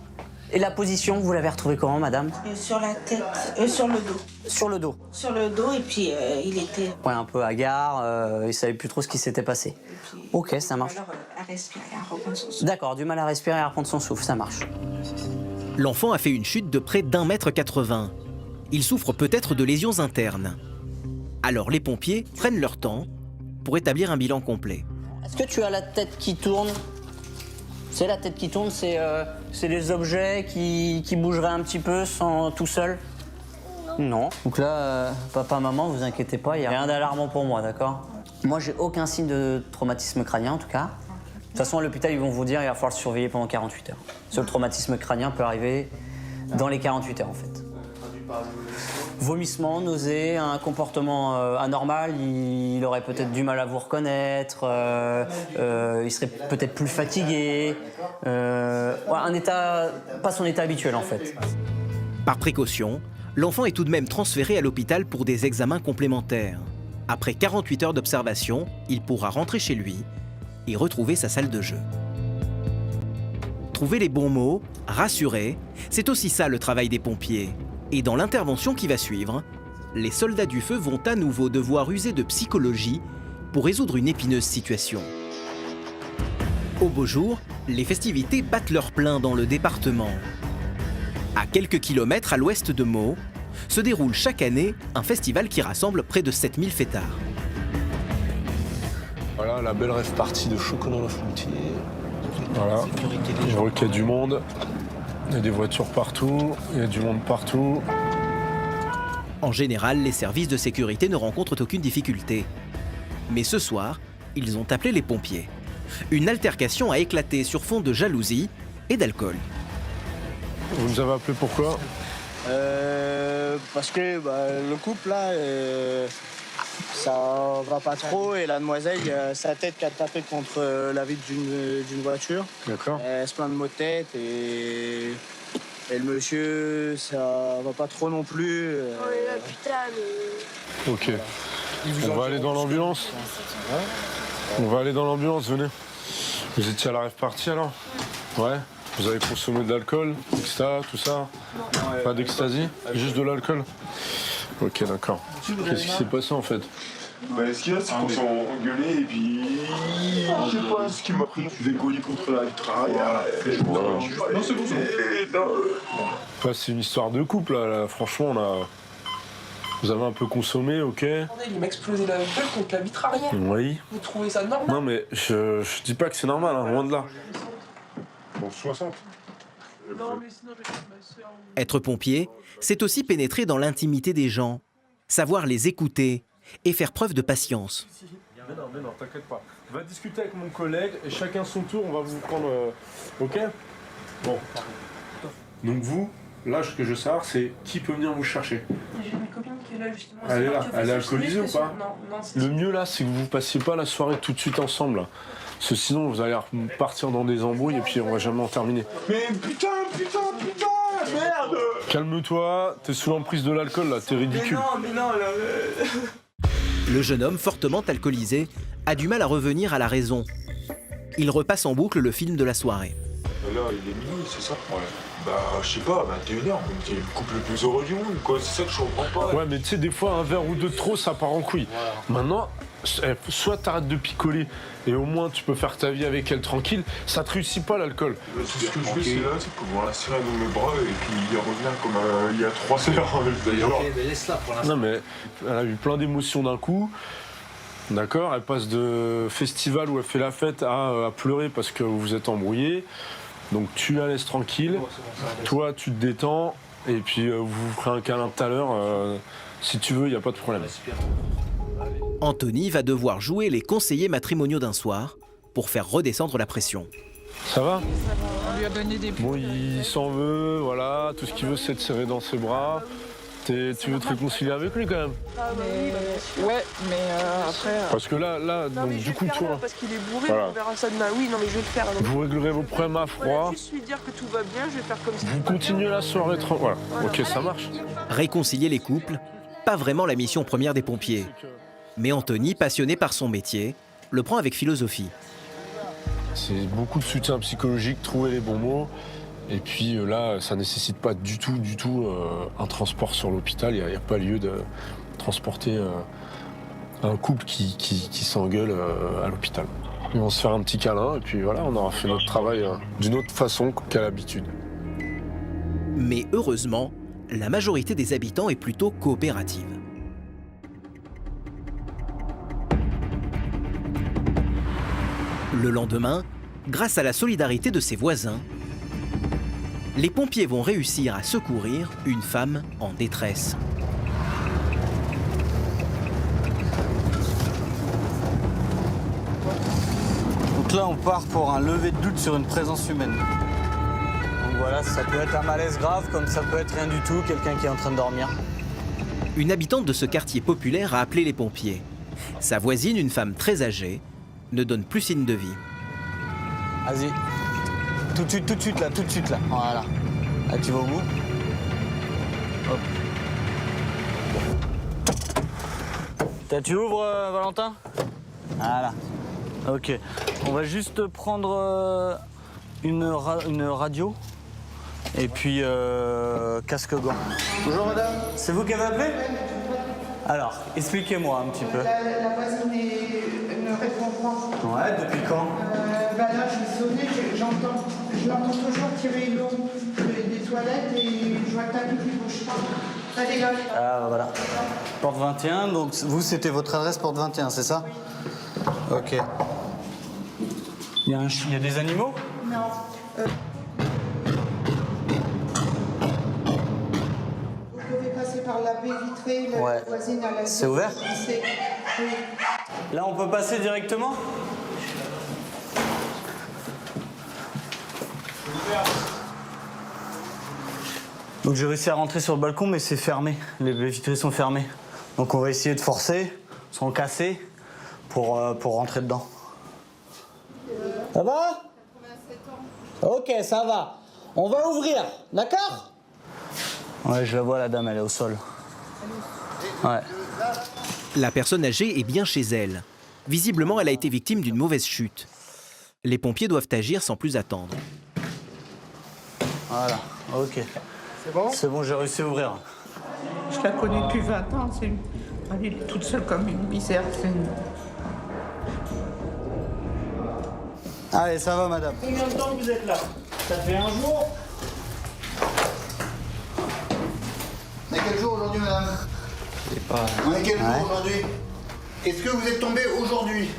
Speaker 22: Et la position, vous l'avez retrouvée comment, madame?
Speaker 24: Sur la tête, sur le dos.
Speaker 22: Sur le dos?
Speaker 24: Sur le dos, et puis il était...
Speaker 22: Ouais, un peu hagard, il savait plus trop ce qui s'était passé. Ok, ça marche.
Speaker 24: Alors, à respirer, à reprendre son souffle.
Speaker 22: D'accord, du mal à respirer et à reprendre son souffle, ça marche.
Speaker 1: L'enfant a fait une chute de près d'1,80 m. Il souffre peut-être de lésions internes. Alors les pompiers prennent leur temps pour établir un bilan complet.
Speaker 22: Est-ce que tu as la tête qui tourne? C'est la tête qui tourne, c'est les objets qui bougeraient un petit peu sans tout seul? Non. Donc là, papa, maman, vous inquiétez pas, il n'y a rien d'alarmant pour moi, d'accord? Moi, j'ai aucun signe de traumatisme crânien, en tout cas. De toute façon, à l'hôpital, ils vont vous dire qu'il va falloir le surveiller pendant 48 heures. Parce que le traumatisme crânien peut arriver dans les 48 heures, en fait. vomissements, nausées, un comportement anormal, il aurait peut-être du mal à vous reconnaître, il serait peut-être plus fatigué, un état, pas son état habituel en fait.
Speaker 1: Par précaution, l'enfant est tout de même transféré à l'hôpital pour des examens complémentaires. Après 48 heures d'observation, il pourra rentrer chez lui et retrouver sa salle de jeu. Trouver les bons mots, rassurer, c'est aussi ça le travail des pompiers. Et dans l'intervention qui va suivre, les soldats du feu vont à nouveau devoir user de psychologie pour résoudre une épineuse situation. Au beau jour, les festivités battent leur plein dans le département. À quelques kilomètres à l'ouest de Meaux, se déroule chaque année un festival qui rassemble près de 7000 fêtards.
Speaker 4: Voilà la belle rêve partie de Chocolat-la-Frontière. Voilà, je vois qu'il y a du monde, il y a des voitures partout, il y a du monde partout.
Speaker 1: En général, les services de sécurité ne rencontrent aucune difficulté. Mais ce soir, ils ont appelé les pompiers. Une altercation a éclaté sur fond de jalousie et d'alcool.
Speaker 4: Vous nous avez appelé pourquoi ?
Speaker 16: Parce que le couple là, ça va pas trop et la demoiselle, sa tête qui a tapé contre la vitre d'une voiture.
Speaker 4: D'accord.
Speaker 16: Elle se plaint de maux de tête et le monsieur, ça va pas trop non plus.
Speaker 4: Ok. On va aller dans l'ambulance. On va aller dans l'ambulance, venez. Vous étiez à la rêve partie alors ? Ouais. Vous avez consommé de l'alcool, exta, tout ça ? Pas d'ecstasy ? Juste de l'alcool ? Ok, d'accord. Qu'est-ce qui s'est passé en fait ?
Speaker 6: Ce qu'il y a, c'est qu'on s'est engueulé et puis. Je sais pas ce qui m'a pris. Je vais coller contre la vitre arrière. Non, c'est bon,
Speaker 4: Enfin, c'est une histoire de couple là. Franchement, vous avez un peu consommé, ok ?
Speaker 7: Il m'a explosé la gueule contre la vitre arrière.
Speaker 4: Oui.
Speaker 7: Vous trouvez ça normal ?
Speaker 4: Non, mais je dis pas que c'est normal, hein, loin de là.
Speaker 6: Bon, 60.
Speaker 1: Être pompier, c'est aussi pénétrer dans l'intimité des gens, savoir les écouter et faire preuve de patience.
Speaker 4: Mais non, t'inquiète pas. Va discuter avec mon collègue et chacun son tour, on va vous prendre... Ok ? Bon. Donc vous, là, ce que je veux savoir, c'est qui peut venir vous chercher.
Speaker 7: J'ai ma copine qui est là justement.
Speaker 4: Elle est là. Elle est alcoolisée ou pas ?
Speaker 7: Non,
Speaker 4: Le mieux là, c'est que vous passiez pas la soirée tout de suite ensemble. Là. Parce que sinon, vous allez partir dans des embrouilles et puis on va jamais en terminer.
Speaker 6: Mais putain, merde !
Speaker 4: Calme-toi, t'es sous l'emprise de l'alcool là, t'es ridicule.
Speaker 7: Mais non, là...
Speaker 1: Le jeune homme, fortement alcoolisé, a du mal à revenir à la raison. Il repasse en boucle le film de la soirée.
Speaker 6: Là, il est minuit, c'est ça ? Ouais. Je sais pas, 21h, t'es le couple le plus heureux du monde, quoi. C'est ça que je comprends pas.
Speaker 4: Ouais, mais tu sais, des fois, un verre ou deux de trop, ça part en couille. Voilà. Maintenant, soit t'arrêtes de picoler et au moins tu peux faire ta vie avec elle tranquille, ça te réussit pas l'alcool.
Speaker 6: Tout ce que je fais, c'est là, c'est pouvoir la serrer dans mes bras et puis il revient comme il y a 3 heures, d'ailleurs.
Speaker 7: Ok, mais laisse-la pour l'instant.
Speaker 4: Non, mais elle a eu plein d'émotions d'un coup. D'accord, elle passe de festival où elle fait la fête à pleurer parce que vous vous êtes embrouillés. Donc tu la laisses tranquille, toi tu te détends et puis vous vous ferez un câlin tout à l'heure. Si tu veux, il n'y a pas de problème.
Speaker 1: Anthony va devoir jouer les conseillers matrimoniaux d'un soir pour faire redescendre la pression.
Speaker 4: Ça va ?
Speaker 7: On lui a donné des...
Speaker 4: Bon, il s'en veut, voilà, tout ce qu'il veut c'est te serrer dans ses bras. Tu veux te réconcilier avec lui quand même ?
Speaker 7: Ouais, mais après...
Speaker 4: Parce que là
Speaker 7: non,
Speaker 4: donc
Speaker 7: mais
Speaker 4: du coup toi...
Speaker 7: Parce qu'il est bourré,
Speaker 4: voilà.
Speaker 7: on verra ça demain. Oui, non mais je vais le faire. Donc...
Speaker 4: Vous réglerez vos problèmes à froid.
Speaker 7: Voilà, juste lui dire que tout va bien, je vais faire comme ça.
Speaker 4: Vous continuez la soirée tranquille. Voilà, ok, ça marche.
Speaker 1: Réconcilier les couples, pas vraiment la mission première des pompiers. Mais Anthony, passionné par son métier, le prend avec philosophie.
Speaker 4: C'est beaucoup de soutien psychologique, trouver les bons mots. Et puis là, ça nécessite pas du tout un transport sur l'hôpital. Il n'y a pas lieu de transporter un couple qui s'engueule à l'hôpital. Ils vont se faire un petit câlin et puis voilà, on aura fait notre travail d'une autre façon qu'à l'habitude.
Speaker 1: Mais heureusement, la majorité des habitants est plutôt coopérative. Le lendemain, grâce à la solidarité de ses voisins, les pompiers vont réussir à secourir une femme en détresse.
Speaker 22: Donc là, on part pour un lever de doute sur une présence humaine. Donc voilà, ça peut être un malaise grave, comme ça peut être rien du tout, quelqu'un qui est en train de dormir.
Speaker 1: Une habitante de ce quartier populaire a appelé les pompiers. Sa voisine, une femme très âgée, ne donne plus signe de vie.
Speaker 22: Vas-y. Tout de suite là, Voilà. Là, tu vas au bout. Hop. Tu ouvres, Valentin? Voilà. Ok. On va juste prendre une radio et puis casque-gants. Bonjour madame. C'est vous qui avez appelé? Alors, expliquez-moi un petit peu.
Speaker 14: La voisine ne répond pas.
Speaker 22: Ouais, depuis quand?
Speaker 14: Là, j'ai sonné, je l'entends toujours tirer l'eau des toilettes et je vois ta vie qui bouge pas. Allez, là.
Speaker 22: Ah, voilà. Porte 21, donc vous, c'était votre adresse Porte 21, c'est ça? Ok. Il y a des animaux?
Speaker 14: Non. Vous pouvez passer par la baie vitrée, la voisine à la...
Speaker 22: C'est ouvert?
Speaker 14: Oui.
Speaker 22: Là, on peut passer directement? Donc j'ai réussi à rentrer sur le balcon, mais c'est fermé. Les baies vitrées sont fermées. Donc on va essayer de forcer, sans casser, pour rentrer dedans. Ça va? Ok, ça va. On va ouvrir, d'accord? Ouais, je la vois, la dame, elle est au sol. Ouais.
Speaker 1: La personne âgée est bien chez elle. Visiblement, elle a été victime d'une mauvaise chute. Les pompiers doivent agir sans plus attendre.
Speaker 22: Voilà, ok.
Speaker 14: C'est bon?
Speaker 22: C'est bon, j'ai réussi à ouvrir.
Speaker 14: Je la connais depuis 20 ans. Elle est toute seule comme une misère.
Speaker 22: Allez, ça va, madame. Combien de temps vous êtes là? Ça fait un jour?
Speaker 12: On est quel jour aujourd'hui, madame? On est quel jour aujourd'hui? Est-ce que vous êtes tombé aujourd'hui?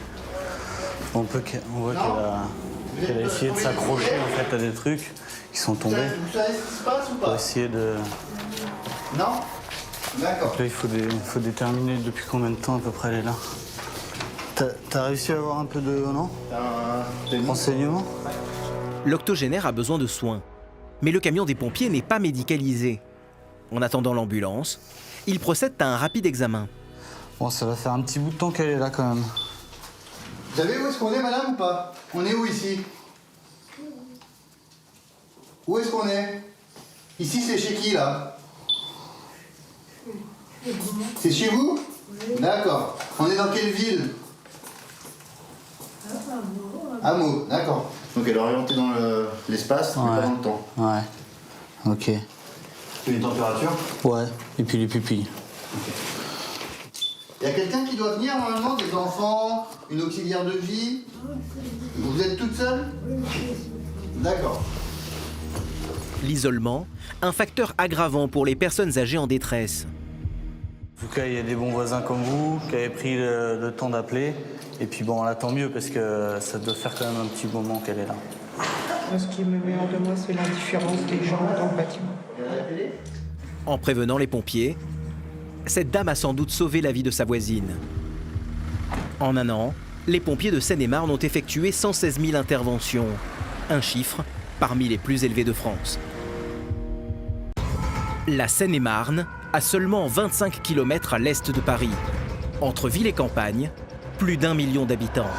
Speaker 22: On voit qu'elle a essayé de s'accrocher en fait à des trucs qui sont tombés.
Speaker 12: Vous savez ce qui se passe ou pas?
Speaker 22: Pour essayer de...
Speaker 12: Non? D'accord.
Speaker 22: Là, il faut déterminer depuis combien de temps à peu près elle est là. T'as réussi à avoir un peu de... non? Renseignements?
Speaker 1: L'octogénaire a besoin de soins. Mais le camion des pompiers n'est pas médicalisé. En attendant l'ambulance, ils procèdent à un rapide examen.
Speaker 22: Bon, ça va faire un petit bout de temps qu'elle est là quand même.
Speaker 12: Vous savez où est-ce qu'on est, madame, ou pas? On est où ici? Où est-ce qu'on est? Ici, c'est chez qui, là? C'est chez vous? D'accord. On est dans quelle ville? Hameau, d'accord. Donc elle est orientée dans l'espace, mais pas dans le temps.
Speaker 22: Ouais. Ok.
Speaker 12: Et les températures?
Speaker 22: Ouais. Et puis les pupilles.
Speaker 12: Okay. Il y a quelqu'un qui doit venir normalement, des enfants, une auxiliaire de vie. Vous êtes toute seule? D'accord.
Speaker 1: L'isolement, un facteur aggravant pour les personnes âgées en détresse.
Speaker 22: En tout cas, il y a des bons voisins comme vous qui avaient pris le temps d'appeler. Et puis bon, là, tant mieux, parce que ça doit faire quand même un petit moment qu'elle est là.
Speaker 14: Ce qui me met hors de moi, c'est l'indifférence des gens dans le bâtiment.
Speaker 1: En prévenant les pompiers, cette dame a sans doute sauvé la vie de sa voisine. En un an, les pompiers de Seine-et-Marne ont effectué 116 000 interventions, un chiffre parmi les plus élevés de France. La Seine-et-Marne a seulement 25 km à l'est de Paris. Entre ville et campagne, plus d'1 million d'habitants.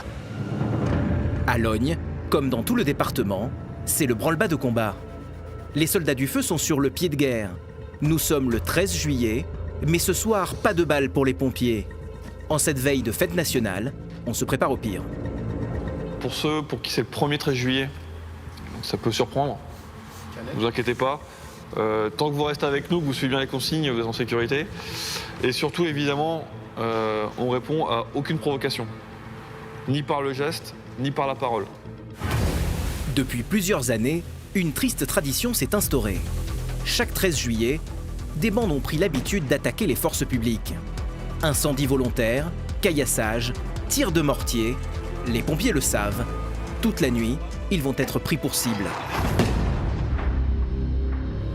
Speaker 1: À Logne, comme dans tout le département, c'est le branle-bas de combat. Les soldats du feu sont sur le pied de guerre. Nous sommes le 13 juillet, mais ce soir, pas de balles pour les pompiers. En cette veille de fête nationale, on se prépare au pire.
Speaker 2: Pour ceux pour qui c'est le premier 13 juillet, ça peut surprendre. Ne vous inquiétez pas. Tant que vous restez avec nous, que vous suivez bien les consignes, vous êtes en sécurité. Et surtout, évidemment, on répond à aucune provocation. Ni par le geste, ni par la parole.
Speaker 1: Depuis plusieurs années, une triste tradition s'est instaurée. Chaque 13 juillet, des bandes ont pris l'habitude d'attaquer les forces publiques. Incendies volontaires, caillassage, tirs de mortier, les pompiers le savent. Toute la nuit, ils vont être pris pour cible.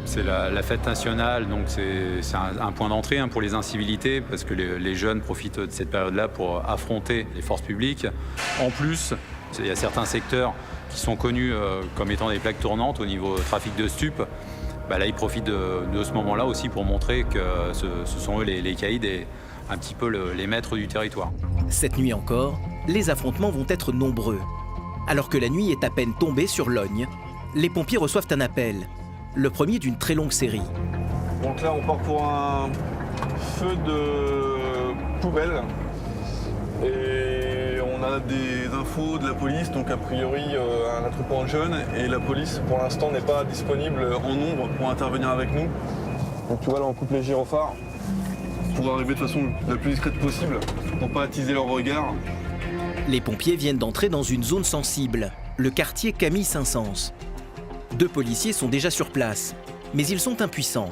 Speaker 10: C'est la fête nationale, donc c'est un point d'entrée pour les incivilités, parce que les jeunes profitent de cette période-là pour affronter les forces publiques. En plus, il y a certains secteurs qui sont connus comme étant des plaques tournantes au niveau trafic de stupes. Là, ils profitent de ce moment-là aussi pour montrer que ce sont eux les caïds et un petit peu les maîtres du territoire.
Speaker 1: Cette nuit encore, les affrontements vont être nombreux. Alors que la nuit est à peine tombée sur Logne, les pompiers reçoivent un appel, le premier d'une très longue série.
Speaker 2: Donc là, on part pour un feu de poubelle. Et on a des infos de la police, donc a priori un attroupement de jeunes. Et la police, pour l'instant, n'est pas disponible en nombre pour intervenir avec nous. Donc tu vois, là, on coupe les gyrophares pour arriver de façon la plus discrète possible, pour pas attiser leur regard.
Speaker 1: Les pompiers viennent d'entrer dans une zone sensible, le quartier Camille Saint-Saëns. 2 policiers sont déjà sur place, mais ils sont impuissants.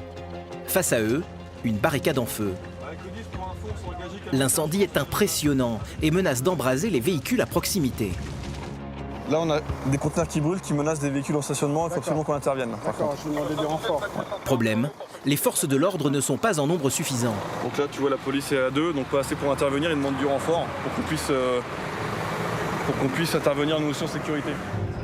Speaker 1: Face à eux, une barricade en feu. L'incendie est impressionnant et menace d'embraser les véhicules à proximité.
Speaker 2: Là, on a des conteneurs qui brûlent, qui menacent des véhicules en stationnement. Il faut absolument qu'on intervienne.
Speaker 3: D'accord, je vais demander des renforts.
Speaker 1: Problème, les forces de l'ordre ne sont pas en nombre suffisant.
Speaker 2: Donc là, tu vois, la police est à 2, donc pas assez pour intervenir. Ils demandent du renfort pour qu'on puisse intervenir nous aussi en sécurité.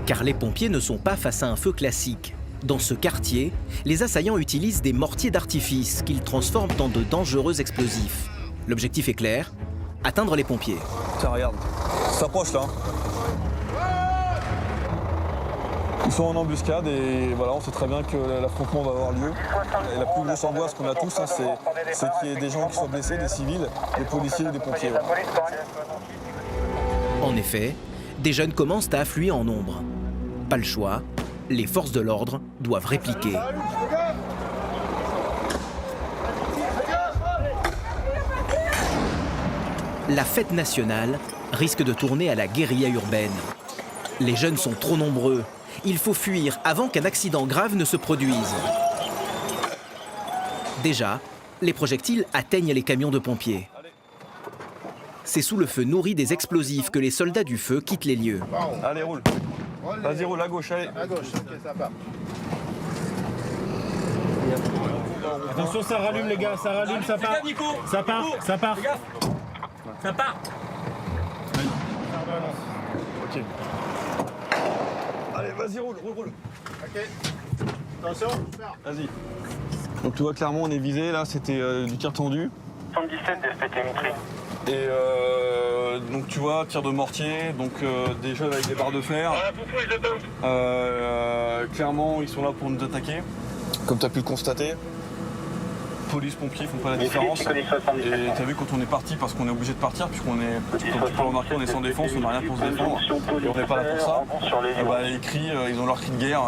Speaker 1: Car les pompiers ne sont pas face à un feu classique. Dans ce quartier, les assaillants utilisent des mortiers d'artifice qu'ils transforment en de dangereux explosifs. L'objectif est clair, atteindre les pompiers.
Speaker 2: Tiens, regarde, ça s'approche là. Ils sont en embuscade et voilà, on sait très bien que l'affrontement va avoir lieu. Et la plus grosse angoisse qu'on a tous, c'est qu'il y ait des gens qui soient blessés, des civils, des policiers ou des pompiers. Voilà.
Speaker 1: En effet, des jeunes commencent à affluer en nombre. Pas le choix, les forces de l'ordre doivent répliquer. La fête nationale risque de tourner à la guérilla urbaine. Les jeunes sont trop nombreux. Il faut fuir avant qu'un accident grave ne se produise. Déjà, les projectiles atteignent les camions de pompiers. C'est sous le feu nourri des explosifs que les soldats du feu quittent les lieux.
Speaker 2: Allez, roule. Vas-y, roule à gauche, allez.
Speaker 3: À gauche, ok, ça part.
Speaker 8: Attention, ça rallume les gars, ça rallume, ça part. Ça part, ça part. Ça part.
Speaker 2: Ok. Allez, vas-y, roule.
Speaker 3: Ok. Attention.
Speaker 2: Vas-y. Donc tu vois clairement on est visé, là c'était du tir tendu.
Speaker 9: 77 d'SPT Mitri.
Speaker 2: Et donc tu vois, tir de mortier, donc des jeunes avec des barres de fer. Clairement ils sont là pour nous attaquer, comme tu as pu le constater. Police, pompiers font pas la différence. Et t'as vu quand on est parti, parce qu'on est obligé de partir, puisqu'on est, comme tu peux remarquer, on est sans défense, on n'a rien pour se défendre. Et on n'est pas là pour ça. Ils crient, ils ont leur cri de guerre,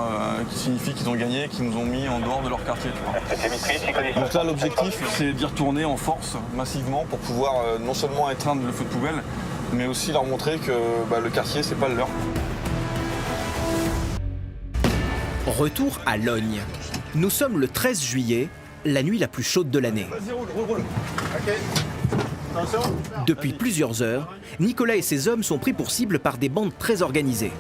Speaker 2: qui signifie qu'ils ont gagné, qu'ils nous ont mis en dehors de leur quartier. Tu vois. Donc là l'objectif c'est d'y retourner en force, massivement, pour pouvoir non seulement éteindre le feu de poubelle, mais aussi leur montrer que le quartier c'est pas le leur.
Speaker 1: Retour à Logne. Nous sommes le 13 juillet, la nuit la plus chaude de l'année.
Speaker 2: Vas-y, roule.
Speaker 3: Ok. Attention.
Speaker 1: Depuis plusieurs heures, Nicolas et ses hommes sont pris pour cible par des bandes très organisées.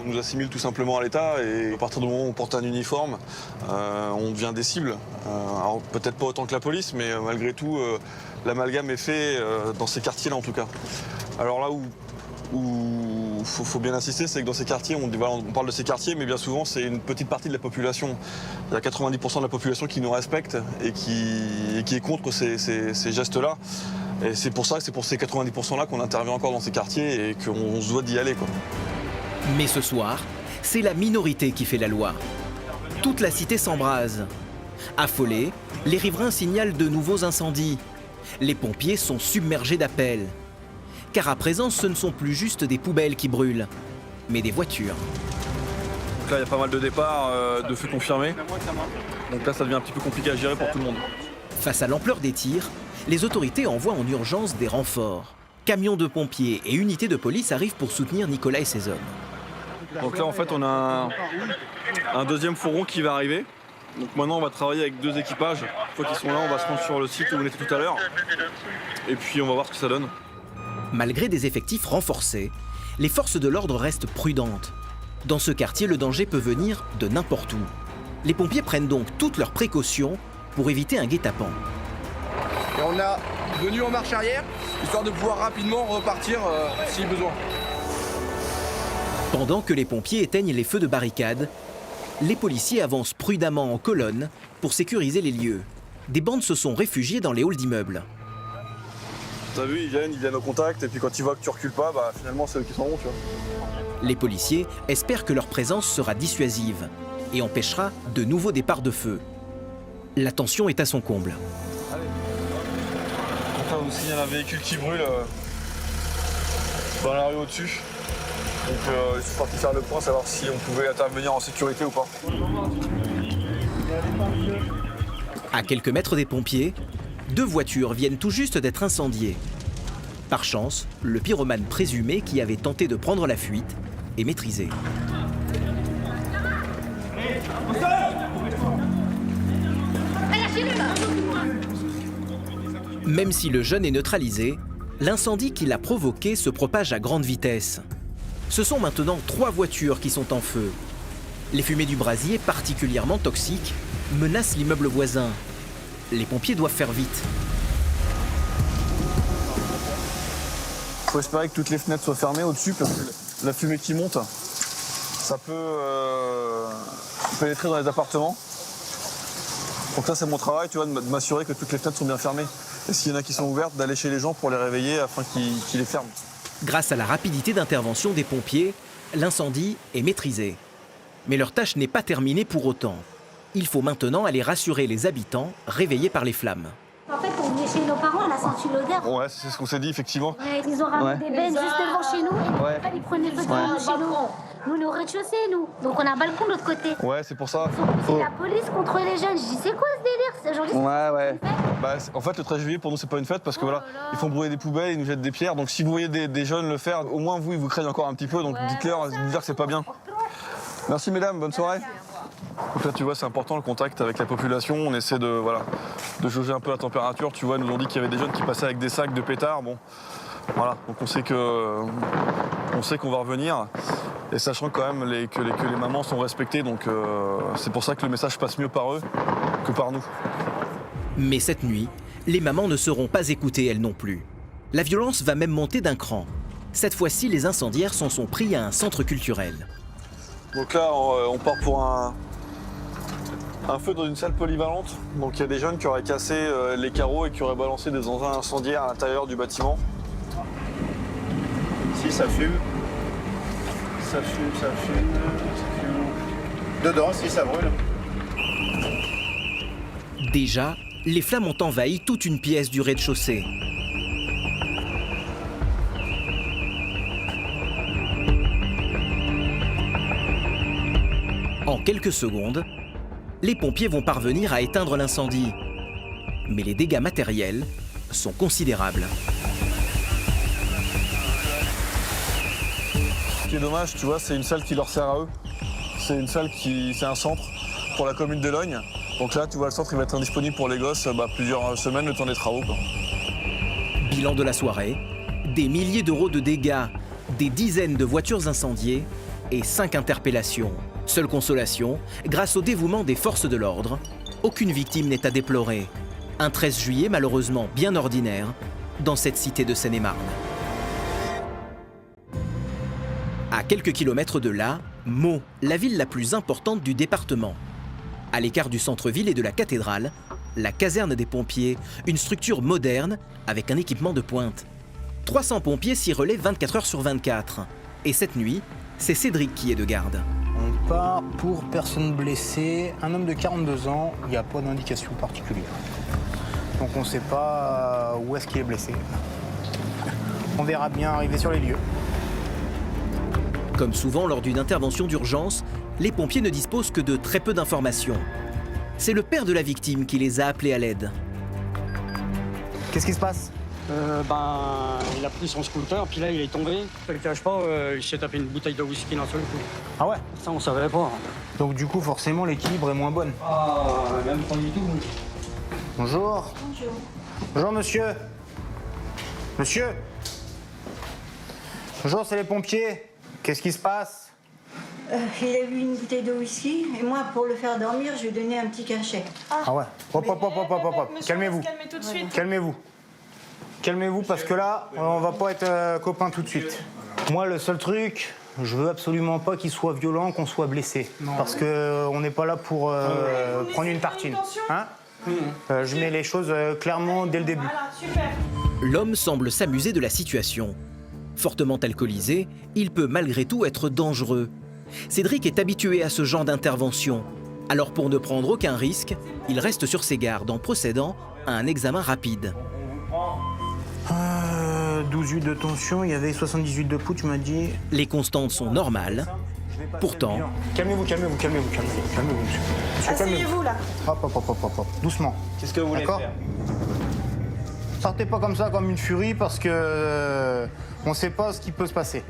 Speaker 2: On nous assimile tout simplement à l'État et à partir du moment où on porte un uniforme, on devient des cibles. Alors peut-être pas autant que la police, mais malgré tout, l'amalgame est fait dans ces quartiers-là en tout cas. Alors là où faut bien insister, c'est que dans ces quartiers, on parle de ces quartiers, mais bien souvent c'est une petite partie de la population. Il y a 90% de la population qui nous respecte et qui est contre ces gestes-là. Et c'est pour ça que c'est pour ces 90%-là qu'on intervient encore dans ces quartiers et qu'on se doit d'y aller, quoi.
Speaker 1: Mais ce soir, c'est la minorité qui fait la loi. Toute la cité s'embrase. Affolés, les riverains signalent de nouveaux incendies. Les pompiers sont submergés d'appels. Car à présent, ce ne sont plus juste des poubelles qui brûlent, mais des voitures.
Speaker 2: Donc là, il y a pas mal de départs de feux confirmés. Donc là, ça devient un petit peu compliqué à gérer pour tout le monde.
Speaker 1: Face à l'ampleur des tirs, les autorités envoient en urgence des renforts. Camions de pompiers et unités de police arrivent pour soutenir Nicolas et ses hommes.
Speaker 2: Donc là, en fait, on a un deuxième fourgon qui va arriver. Donc maintenant, on va travailler avec 2 équipages. Une fois qu'ils sont là, on va se rendre sur le site où on était tout à l'heure. Et puis, on va voir ce que ça donne.
Speaker 1: Malgré des effectifs renforcés, les forces de l'ordre restent prudentes. Dans ce quartier, le danger peut venir de n'importe où. Les pompiers prennent donc toutes leurs précautions pour éviter un guet-apens.
Speaker 11: Et on a venu en marche arrière, histoire de pouvoir rapidement repartir si besoin.
Speaker 1: Pendant que les pompiers éteignent les feux de barricade, Les policiers avancent prudemment en colonne pour sécuriser les lieux. Des bandes se sont réfugiées dans les halls d'immeubles.
Speaker 2: T'as vu, ils viennent au contact, et puis quand ils voient que tu recules pas, bah finalement c'est eux qui s'en vont, tu vois.
Speaker 1: Les policiers espèrent que leur présence sera dissuasive et empêchera de nouveaux départs de feu. La tension est à son comble.
Speaker 2: Enfin, aussi, il y a un véhicule qui brûle dans la rue au-dessus. Donc ils sont partis faire le point, savoir si on pouvait intervenir en sécurité ou pas.
Speaker 1: À quelques mètres des pompiers, 2 voitures viennent tout juste d'être incendiées. Par chance, le pyromane présumé qui avait tenté de prendre la fuite est maîtrisé. Même si le jeune est neutralisé, l'incendie qui l'a provoqué se propage à grande vitesse. Ce sont maintenant 3 voitures qui sont en feu. Les fumées du brasier, particulièrement toxiques, menacent l'immeuble voisin. Les pompiers doivent faire vite.
Speaker 2: Il faut espérer que toutes les fenêtres soient fermées au-dessus parce que la fumée qui monte, ça peut pénétrer dans les appartements. Donc ça c'est mon travail, tu vois, de m'assurer que toutes les fenêtres sont bien fermées. Et s'il y en a qui sont ouvertes, d'aller chez les gens pour les réveiller afin qu'ils les ferment.
Speaker 1: Grâce à la rapidité d'intervention des pompiers, l'incendie est maîtrisé. Mais leur tâche n'est pas terminée pour autant. Il faut maintenant aller rassurer les habitants réveillés par les flammes.
Speaker 23: En fait, on venait chez nos parents, on a senti l'odeur.
Speaker 2: Ouais, c'est ce qu'on s'est dit, effectivement.
Speaker 23: Ouais, ils ont ramené des bennes juste devant chez nous. Et ils prenaient feu devant chez nous. Nous, on est au rez-de-chaussée, nous. Donc, on a un balcon de l'autre côté.
Speaker 2: Ouais, c'est pour ça.
Speaker 23: C'est la police contre les jeunes. Je dis, c'est quoi ce délire aujourd'hui?
Speaker 2: Ouais. Bah, en fait, le 13 juillet, pour nous, c'est pas une fête parce que voilà, ils font brûler des poubelles, ils nous jettent des pierres. Donc, si vous voyez des jeunes le faire, au moins vous, ils vous craignent encore un petit peu. Donc, dites-leur que c'est pas bien. Merci, mesdames. Bonne soirée. Donc là, tu vois, c'est important le contact avec la population. On essaie de jauger un peu la température. Tu vois, ils nous ont dit qu'il y avait des jeunes qui passaient avec des sacs de pétards. Bon, voilà. Donc on sait qu'on va revenir. Et sachant quand même que les mamans sont respectées. Donc c'est pour ça que le message passe mieux par eux que par nous.
Speaker 1: Mais cette nuit, les mamans ne seront pas écoutées elles non plus. La violence va même monter d'un cran. Cette fois-ci, les incendiaires s'en sont pris à un centre culturel.
Speaker 2: Donc là, on part pour un feu dans une salle polyvalente. Donc il y a des jeunes qui auraient cassé les carreaux et qui auraient balancé des engins incendiaires à l'intérieur du bâtiment.
Speaker 19: Si ça fume. Ça fume. Dedans, si ça brûle.
Speaker 1: Déjà, les flammes ont envahi toute une pièce du rez-de-chaussée. En quelques secondes, les pompiers vont parvenir à éteindre l'incendie. Mais les dégâts matériels sont considérables.
Speaker 2: Ce qui est dommage, tu vois, c'est une salle qui leur sert à eux. C'est un centre pour la commune de Logne. Donc là, tu vois, le centre il va être indisponible pour les gosses plusieurs semaines, le temps des travaux, quoi.
Speaker 1: Bilan de la soirée, des milliers d'euros de dégâts, des dizaines de voitures incendiées et 5 interpellations. Seule consolation, grâce au dévouement des forces de l'ordre, aucune victime n'est à déplorer. Un 13 juillet malheureusement bien ordinaire dans cette cité de Seine-et-Marne. À quelques kilomètres de là, Meaux, la ville la plus importante du département. À l'écart du centre-ville et de la cathédrale, la caserne des pompiers, une structure moderne avec un équipement de pointe. 300 pompiers s'y relaient 24 heures sur 24. Et cette nuit, c'est Cédric qui est de garde.
Speaker 5: On part pour personne blessée, un homme de 42 ans, il n'y a pas d'indication particulière. Donc on ne sait pas où est-ce qu'il est blessé. On verra bien arriver sur les lieux.
Speaker 1: Comme souvent lors d'une intervention d'urgence, les pompiers ne disposent que de très peu d'informations. C'est le père de la victime qui les a appelés à l'aide.
Speaker 5: Qu'est-ce qui se passe?
Speaker 13: Il a pris son scooter, puis là il est tombé. Je ne le cache pas, il s'est tapé une bouteille de whisky d'un seul coup.
Speaker 5: Ah ouais?
Speaker 13: Ça on savait pas.
Speaker 5: Donc du coup forcément l'équilibre est moins bonne.
Speaker 13: Ah, même pas du tout.
Speaker 5: Bonjour.
Speaker 23: Bonjour.
Speaker 5: Bonjour monsieur. Monsieur. Bonjour, c'est les pompiers. Qu'est-ce qui se passe?
Speaker 24: Il a bu une bouteille de whisky et moi, pour le faire dormir, je lui ai donné un petit cachet.
Speaker 5: Ah ouais. Hop. Calmez-vous.
Speaker 24: Calmez tout de suite.
Speaker 5: Calmez-vous. Calmez-vous parce que là, on va pas être copains tout de suite. Moi, le seul truc, Je veux absolument pas qu'il soit violent, qu'on soit blessé. Parce qu'on n'est pas là pour prendre une tartine. Hein je mets les choses clairement dès le début.
Speaker 1: L'homme semble s'amuser de la situation. Fortement alcoolisé, il peut malgré tout être dangereux. Cédric est habitué à ce genre d'intervention. Alors pour ne prendre aucun risque, il reste sur ses gardes en procédant à un examen rapide.
Speaker 5: 12 de tension, il y avait 78 de pouls, tu m'as dit.
Speaker 1: Les constantes sont normales. Pourtant...
Speaker 5: Calmez-vous, calmez-vous, calmez-vous, calmez-vous, calmez-vous, monsieur.
Speaker 24: Asseyez-vous là.
Speaker 5: Hop, doucement.
Speaker 8: Qu'est-ce que vous voulez faire?
Speaker 5: Partez pas comme ça, comme une furie, parce que on sait pas ce qui peut se passer.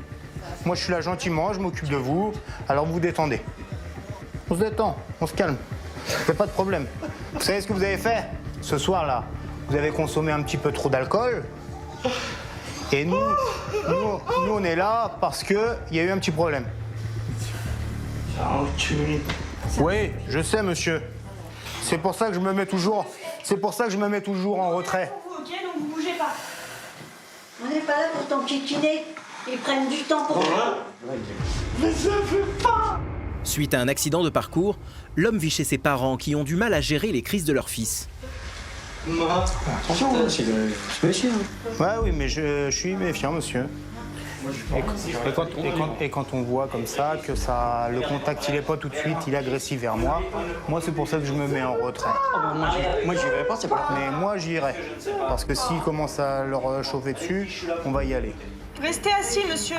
Speaker 5: Moi, je suis là gentiment, je m'occupe de vous, alors vous détendez. On se détend, on se calme. Y a pas de problème. Vous savez ce que vous avez fait? Ce soir-là, vous avez consommé un petit peu trop d'alcool. Et nous, on est là parce qu'il y a eu un petit problème. Oui, je sais, monsieur. C'est pour ça que je me mets toujours en retrait.
Speaker 24: Ok, donc vous bougez pas. On n'est pas là pour t'enquiquiner. Ils prennent du temps pour toi. Mais ça fait pas.
Speaker 1: Suite à un accident de parcours, l'homme vit chez ses parents qui ont du mal à gérer les crises de leur fils.
Speaker 13: Attention, c'est méfiant.
Speaker 5: Ouais, oui, mais je suis méfiant, monsieur. Et quand on voit comme ça que le contact il est pas tout de suite, il est agressif vers moi, c'est pour ça que je me mets en retrait.
Speaker 13: Moi j'y vais pas, c'est pas.
Speaker 5: Mais moi j'irai. Parce que s'il commence à leur chauffer dessus, on va y aller.
Speaker 24: Restez assis, monsieur.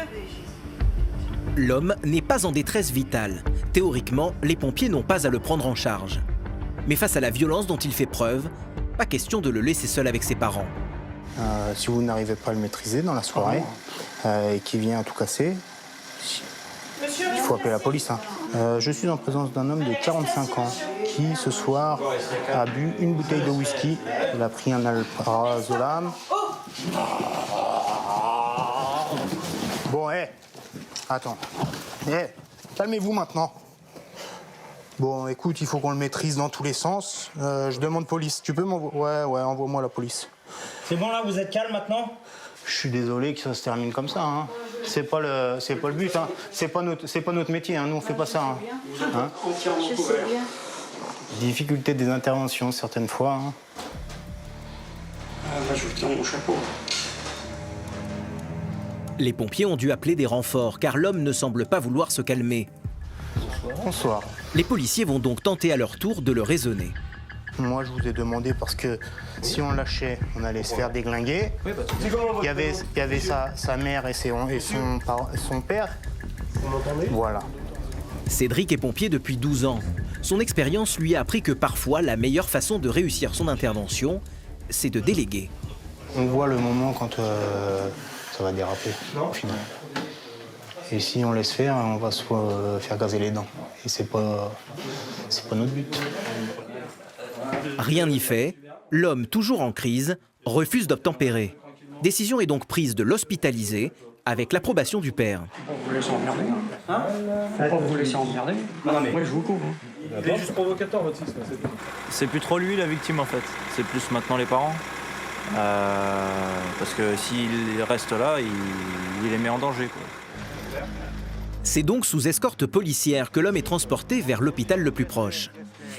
Speaker 1: L'homme n'est pas en détresse vitale. Théoriquement, les pompiers n'ont pas à le prendre en charge. Mais face à la violence dont il fait preuve, pas question de le laisser seul avec ses parents.
Speaker 5: Si vous n'arrivez pas à le maîtriser dans la soirée et qu'il vient à tout casser, il faut appeler la police. Hein. Je suis en présence d'un homme de 45 ans qui, ce soir, a bu une bouteille de whisky. Il a pris un alprazolam. Bon, attends. Calmez-vous maintenant. Bon, écoute, il faut qu'on le maîtrise dans tous les sens. Je demande police. Tu peux m'envoyer? Ouais, envoie-moi la police.
Speaker 8: C'est bon là, vous êtes calme maintenant?
Speaker 5: Je suis désolé que ça se termine comme ça. Hein. C'est pas le but. Hein. C'est pas notre métier. Hein. Nous, on fait pas ça. Hein.
Speaker 24: Je sais bien.
Speaker 5: Difficulté des interventions certaines fois. Hein.
Speaker 13: Là, je vous tiens mon chapeau.
Speaker 1: Les pompiers ont dû appeler des renforts car l'homme ne semble pas vouloir se calmer.
Speaker 5: Bonsoir.
Speaker 1: Les policiers vont donc tenter à leur tour de le raisonner.
Speaker 5: Moi, je vous ai demandé parce que si on lâchait, on allait se faire déglinguer. Il y avait sa mère et son père. Voilà.
Speaker 1: Cédric est pompier depuis 12 ans. Son expérience lui a appris que parfois, la meilleure façon de réussir son intervention, c'est de déléguer.
Speaker 5: On voit le moment quand ça va déraper, au final. Et si on laisse faire, on va se faire gazer les dents. Et c'est pas notre but.
Speaker 1: Rien n'y fait. L'homme, toujours en crise, refuse d'obtempérer. Décision est donc prise de l'hospitaliser avec l'approbation du père.
Speaker 13: Faut pas vous laisser emmerder. Hein? Faut pas vous laisser emmerder. Non, mais moi, je vous couvre.
Speaker 8: Il est juste provocateur, votre fils.
Speaker 17: C'est plus trop lui la victime en fait. C'est plus maintenant les parents. Parce que s'il reste là, il les met en danger, quoi.
Speaker 1: C'est donc sous escorte policière que l'homme est transporté vers l'hôpital le plus proche.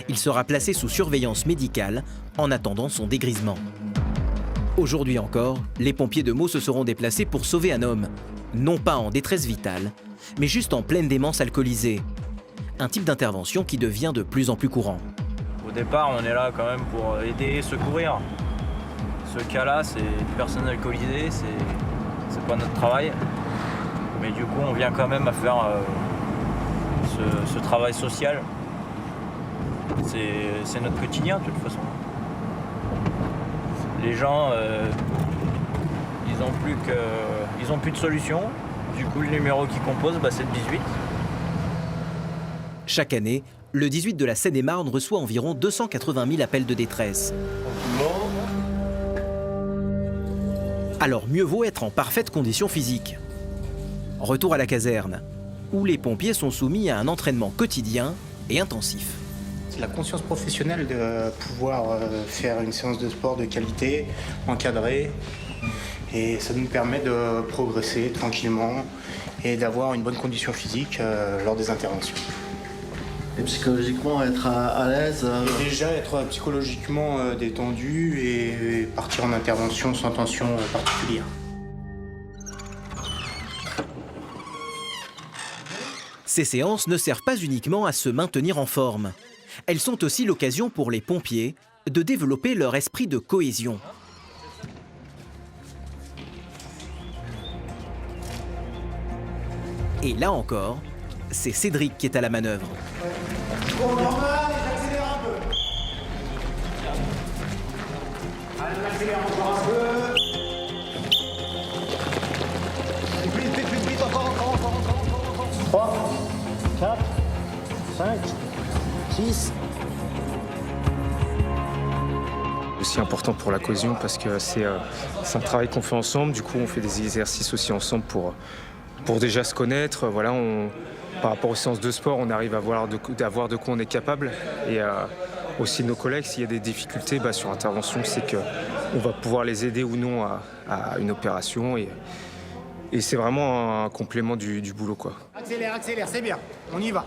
Speaker 1: Il sera placé sous surveillance médicale en attendant son dégrisement. Aujourd'hui encore, les pompiers de Meaux se seront déplacés pour sauver un homme, non pas en détresse vitale, mais juste en pleine démence alcoolisée. Un type d'intervention qui devient de plus en plus courant.
Speaker 17: Au départ, on est là quand même pour aider, secourir. Ce cas-là, c'est des personnes alcoolisées, c'est pas notre travail. Mais du coup, on vient quand même à faire ce travail social. C'est notre quotidien, de toute façon. Les gens, ils ont plus de solution. Du coup, le numéro qu'ils composent, c'est le 18.
Speaker 1: Chaque année, le 18 de la Seine-et-Marne reçoit environ 280 000 appels de détresse. Alors mieux vaut être en parfaite condition physique. Retour à la caserne, où les pompiers sont soumis à un entraînement quotidien et intensif.
Speaker 5: C'est la conscience professionnelle de pouvoir faire une séance de sport de qualité, encadrée, Et ça nous permet de progresser tranquillement et d'avoir une bonne condition physique lors des interventions.
Speaker 12: Et psychologiquement, être à l'aise
Speaker 5: Et déjà être psychologiquement détendu et partir en intervention sans tension particulière.
Speaker 1: Ces séances ne servent pas uniquement à se maintenir en forme. Elles sont aussi l'occasion pour les pompiers de développer leur esprit de cohésion. Et là encore, c'est Cédric qui est à la manœuvre.
Speaker 8: Bon, normal, j'accélère un peu. Allez, on accélère encore un peu. Vite, encore.
Speaker 3: 3, 4, 5, 6.
Speaker 15: Aussi important pour la cohésion parce que c'est un travail qu'on fait ensemble. Du coup, on fait des exercices aussi ensemble pour déjà se connaître. Voilà, par rapport aux séances de sport, on arrive à voir de quoi on est capable. Et aussi nos collègues, s'il y a des difficultés sur intervention, c'est qu'on va pouvoir les aider ou non à une opération. Et c'est vraiment un complément du boulot, quoi.
Speaker 5: Accélère, c'est bien. On y va.